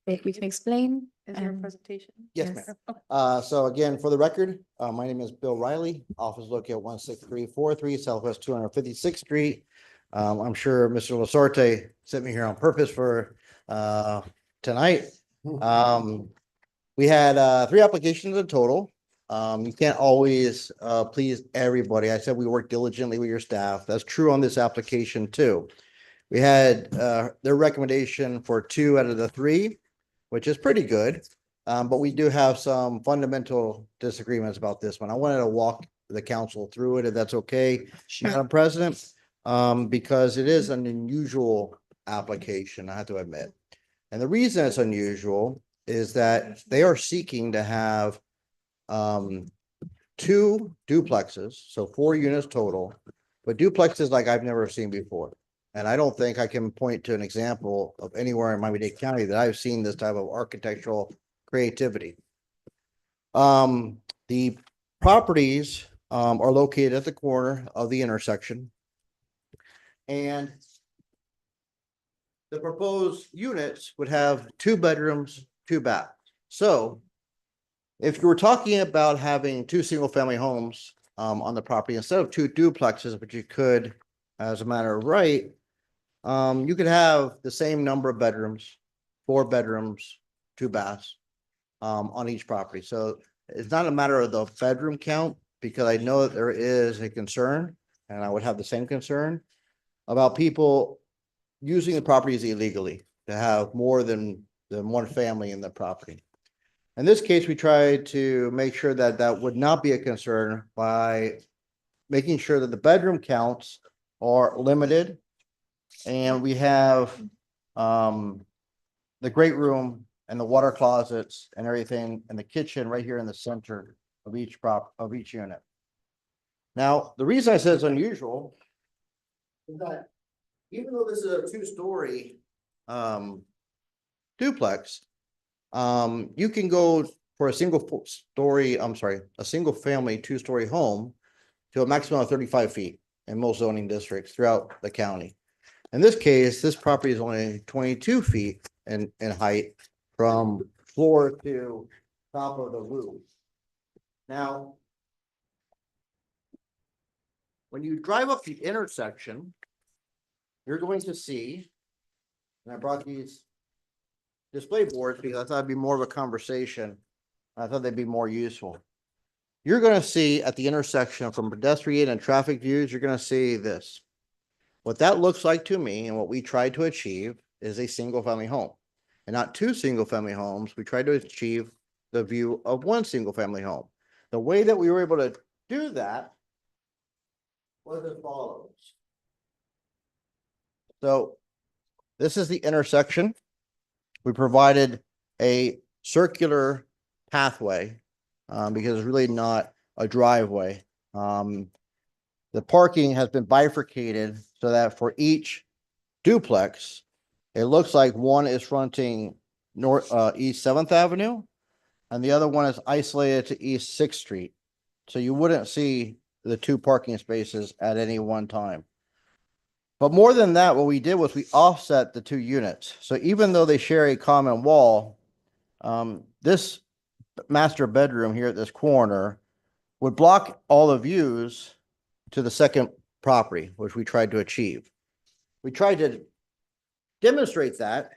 if we can explain. Is there a and- presentation? Yes, ma'am. So again, for the record, my name is Bill Riley, office located at 16343 Southwest 256th Street. I'm sure Mr. Lasarte sent me here on purpose for tonight. We had 3 applications in total. You can't always please everybody. I said we work diligently with your staff. That's true on this application too. We had their recommendation for 2 out of the 3, which is pretty good. But we do have some fundamental disagreements about this one. I wanted to walk the council through it, if that's okay, Madam President, because it is an unusual application, I have to admit. And the reason it's unusual is that they are seeking to have 2 duplexes, so 4 units total, but duplexes like I've never seen before. And I don't think I can point to an example of anywhere in Miami-Dade County that I've seen this type of architectural creativity. The properties are located at the corner of the intersection. And the proposed units would have 2 bedrooms, 2 baths. So if you were talking about having two single-family homes on the property instead of two duplexes, which you could, as a matter of right, you could have the same number of bedrooms, 4 bedrooms, 2 baths on each property. So it's not a matter of the bedroom count, because I know that there is a concern, and I would have the same concern about people using the properties illegally to have more than one family in the property. In this case, we tried to make sure that that would not be a concern by making sure that the bedroom counts are limited. And we have the great room and the water closets and everything, and the kitchen right here in the center of each unit. Now, the reason I said it's unusual is that even though this is a two-story duplex, you can go for a single family two-story home to a maximum of 35 feet in most zoning districts throughout the county. In this case, this property is only 22 feet in height from floor to top of the roof. Now, when you drive up the intersection, you're going to see, and I brought these display boards because I thought it'd be more of a conversation. I thought they'd be more useful. You're going to see at the intersection from pedestrian and traffic views, you're going to see this. What that looks like to me and what we tried to achieve is a single family home, and not two single family homes. We tried to achieve the view of one single family home. The way that we were able to do that was as follows. So this is the intersection. We provided a circular pathway because it's really not a driveway. The parking has been bifurcated so that for each duplex, it looks like one is fronting East 7th Avenue, and the other one is isolated to East 6th Street. So you wouldn't see the two parking spaces at any one time. But more than that, what we did was we offset the two units. So even though they share a common wall, this master bedroom here at this corner would block all the views to the second property, which we tried to achieve. We tried to demonstrate that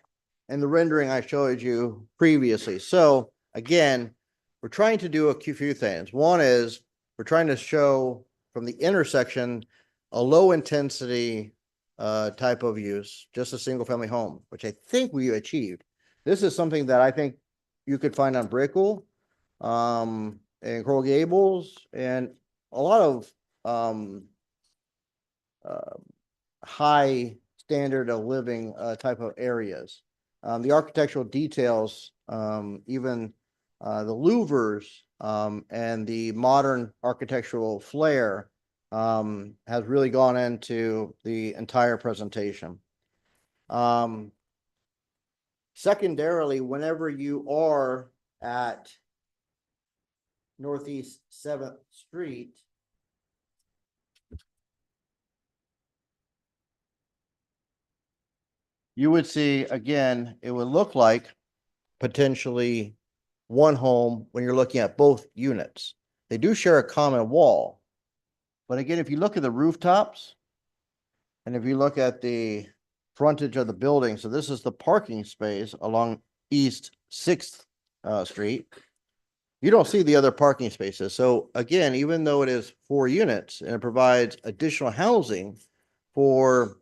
in the rendering I showed you previously. So again, we're trying to do a few things. One is we're trying to show from the intersection a low intensity type of use, just a single family home, which I think we achieved. This is something that I think you could find on Brickell and Coral Gables and a lot of high standard of living type of areas. The architectural details, even the louvers and the modern architectural flair has really gone into the entire presentation. Secondarily, whenever you are at Northeast 7th Street, you would see, again, it would look like potentially one home when you're looking at both units. They do share a common wall. But again, if you look at the rooftops, and if you look at the frontage of the building, so this is the parking space along East 6th Street, you don't see the other parking spaces. So again, even though it is 4 units and it provides additional housing for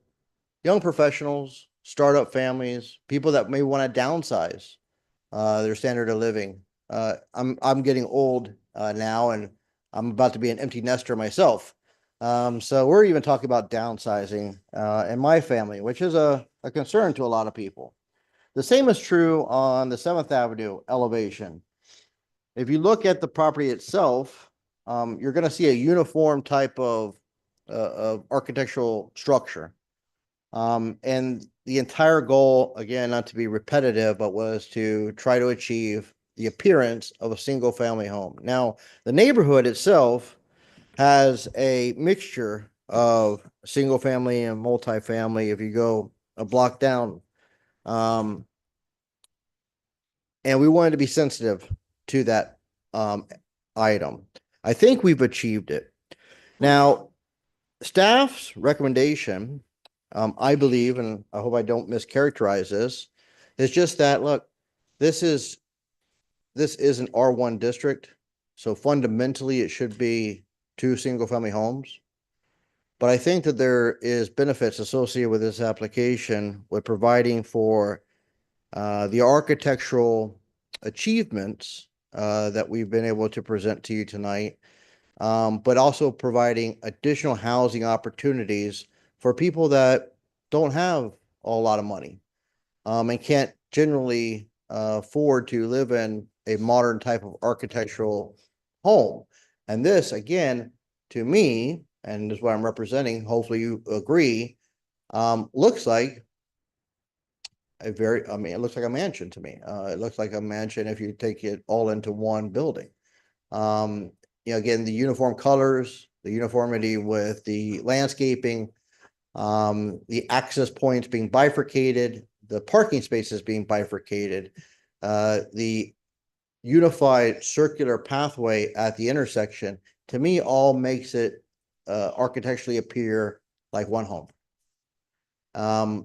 young professionals, startup families, people that may want to downsize their standard of living. I'm getting old now, and I'm about to be an empty nester myself. So we're even talking about downsizing in my family, which is a concern to a lot of people. The same is true on the 7th Avenue elevation. If you look at the property itself, you're going to see a uniform type of architectural structure. And the entire goal, again, not to be repetitive, but was to try to achieve the appearance of a single family home. Now, the neighborhood itself has a mixture of single family and multifamily. If you go a block down, And we wanted to be sensitive to that item. I think we've achieved it. Now, staff's recommendation, I believe, and I hope I don't mischaracterize this, is just that, look, this is an R1 district. So fundamentally, it should be 2 single-family homes. But I think that there is benefits associated with this application with providing for the architectural achievements that we've been able to present to you tonight, but also providing additional housing opportunities for people that don't have a lot of money and can't generally afford to live in a modern type of architectural home. And this, again, to me, and this is what I'm representing, hopefully you agree, looks like it looks like a mansion to me. It looks like a mansion if you take it all into one building. Again, the uniform colors, the uniformity with the landscaping, the access points being bifurcated, the parking spaces being bifurcated, the unified circular pathway at the intersection, to me, all makes it architecturally appear like one home.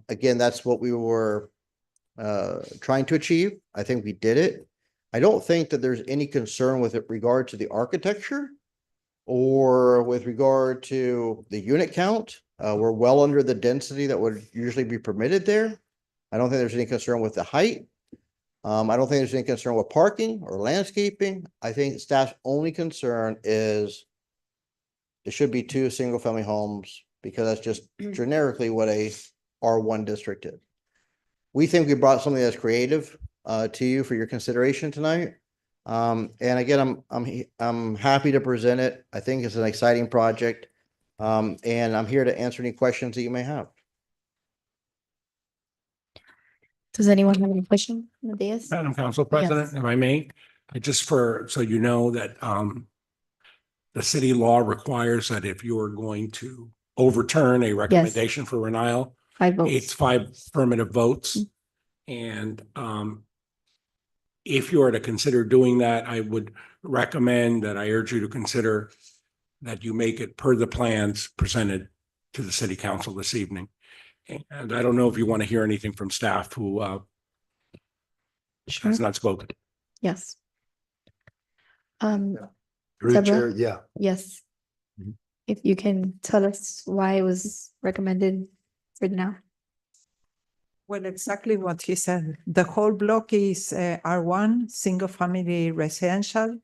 Again, that's what we were trying to achieve. I think we did it. I don't think that there's any concern with regard to the architecture or with regard to the unit count. We're well under the density that would usually be permitted there. I don't think there's any concern with the height. I don't think there's any concern with parking or landscaping. I think staff's only concern is it should be 2 single-family homes because that's just generically what a R1 district is. We think we brought something that's creative to you for your consideration tonight. And again, I'm happy to present it. I think it's an exciting project. And I'm here to answer any questions that you may have. Does anyone have any questions? Matthias? Madam Council President, if I may, so you know that the city law requires that if you are going to overturn a recommendation for denial, 5 votes. it's 5 affirmative votes. And if you are to consider doing that, I would recommend that I urge you to consider that you make it per the plans presented to the city council this evening. And I don't know if you want to hear anything from staff who has not spoken. Yes. Through the Deborah? chair, yeah. Yes. If you can tell us why it was recommended for now. Well, exactly what he said. The whole block is R1, single family residential.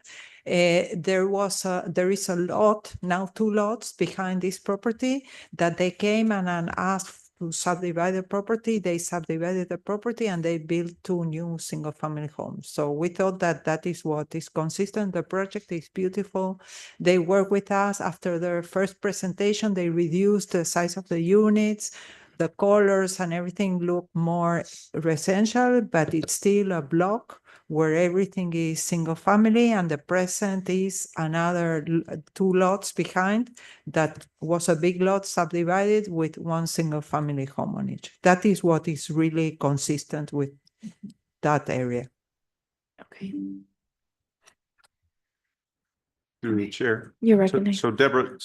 There is a lot, now 2 lots behind this property that they came and asked to subdivide the property. They subdivided the property and they built 2 new single family homes. So we thought that that is what is consistent. The project is beautiful. They work with us after their first presentation. They reduced the size of the units. The colors and everything look more residential, but it's still a block where everything is single family, and the present is another 2 lots behind that was a big lot subdivided with 1 single family home on each. That is what is really consistent with that area. Okay. Through the chair. You're So- recognized. So Deborah,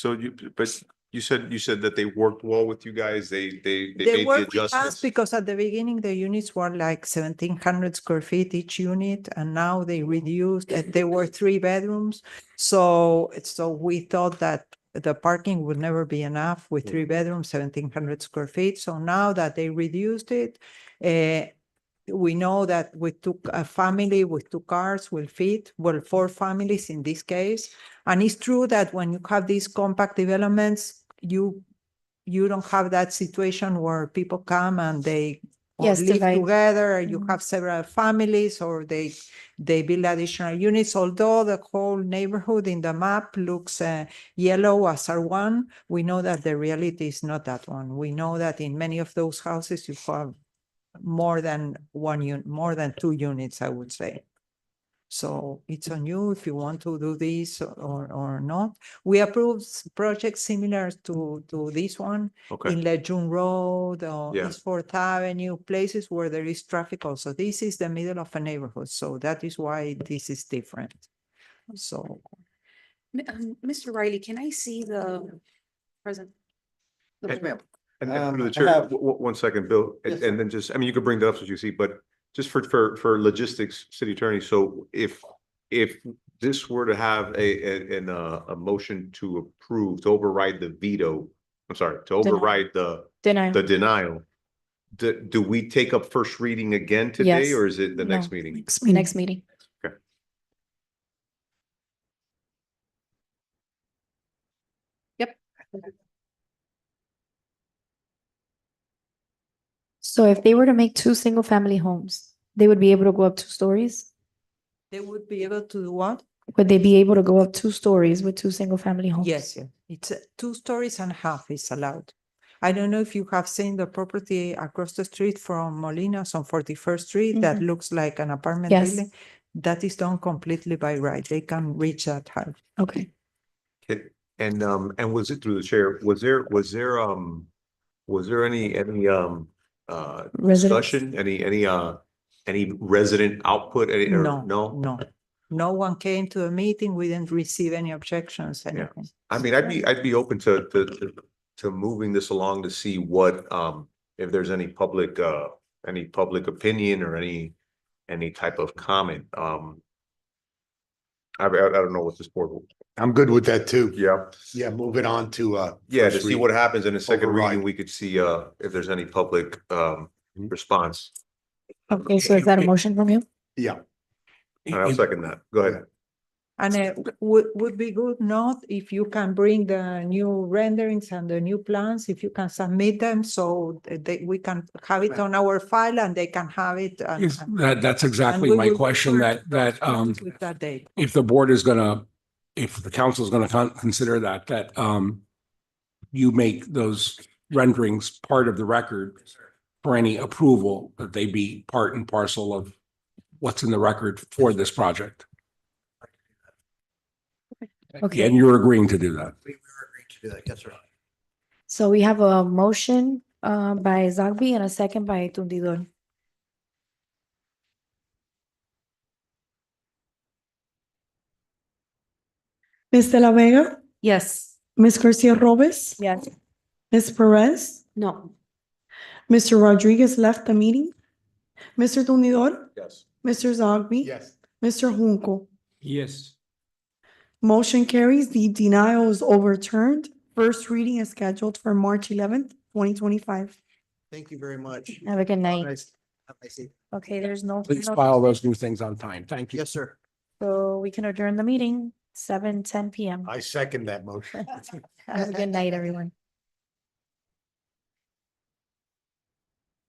you said that they worked well with you guys. They They made the work with us adjustments. because at the beginning, the units were like 1,700 square feet each unit, and now they reduced, there were 3 bedrooms. So we thought that the parking would never be enough with 3 bedrooms, 1,700 square feet. So now that they reduced it, we know that with a family with 2 cars will fit, 4 families in this case. And it's true that when you have these compact developments, you don't have that situation where people come and they live divide. together. You have several families, or they build additional units. Although the whole neighborhood in the map looks yellow as R1, we know that the reality is not that one. We know that in many of those houses you have more than 1 unit, more than 2 units, I would say. So it's on you if you want to do this or not. We approved projects similar to this one Okay. in Lejeune Road or Yeah. East Fourth Avenue, places where there is traffic also. This is the middle of a neighborhood, so that is why this is different. So Mr. Riley, can I see the present? the And- bill? And Um, through the I chair, have- 1 second, Bill, Yes, and then just, I mean, you could bring that up as you see, but just for logistics, city attorney, so if this were to have a motion to approve, to override the veto, I'm sorry, to override the Denial. denial, do we take up first reading again today, Yes. or is it the next No. meeting? Next meeting. Okay. Yep. So if they were to make two single-family homes, they would be able to go up 2 stories? they would be able to do what? Would they be able to go up 2 stories with 2 single-family homes? Yes, yeah. It's 2 stories and a half is allowed. I don't know if you have seen the property across the street from Molinas on 41st Street that Mhm. looks like an apartment Yes. building. That is done completely by right. They can reach that height. Okay. Okay. And was it through the chair, was there any Residents? discussion, any resident output? No, No? no. No one came to a meeting. We didn't receive any objections, anything. I mean, I'd be open to moving this along to see what, if there's any public opinion or any type of comment. I don't know what this board will. I'm good with that too. Yeah. Yeah, move it on to, Yeah, to first see what reading. happens in the second reading, Override. we could see, if there's any public, response. Okay, so is that a motion from you? Yeah. And I'll second that. Go ahead. And it would be good not if you can bring the new renderings and the new plans, if you can submit them so we can have it on our file and they can have it. That's exactly we my will question, refer that With that date. if the board is gonna, if the council is gonna consider that you make those renderings part of the record for any approval, that they be part and parcel of what's in the record for this project. Okay. And you're agreeing to do that. Yes, sir. So we have a motion by Zogby and a second by Tundidor. Ms. De La Vega, Yes. Ms. Garcia Robes, Yes. Ms. Perez, No. Mr. Rodriguez left the meeting. Mr. Tundidor, Yes. Mr. Zogby. Yes. Mr. Junco. Yes. Motion carries. The denial is overturned. First reading is scheduled for March 11th, 2025. Thank you very much. Have a good night. Have a nice evening. Okay, there's no. Please no- file those new things on time. Thank you. Yes, sir. So we can adjourn the meeting, 7:10 PM. I second that motion. Have a good night, everyone.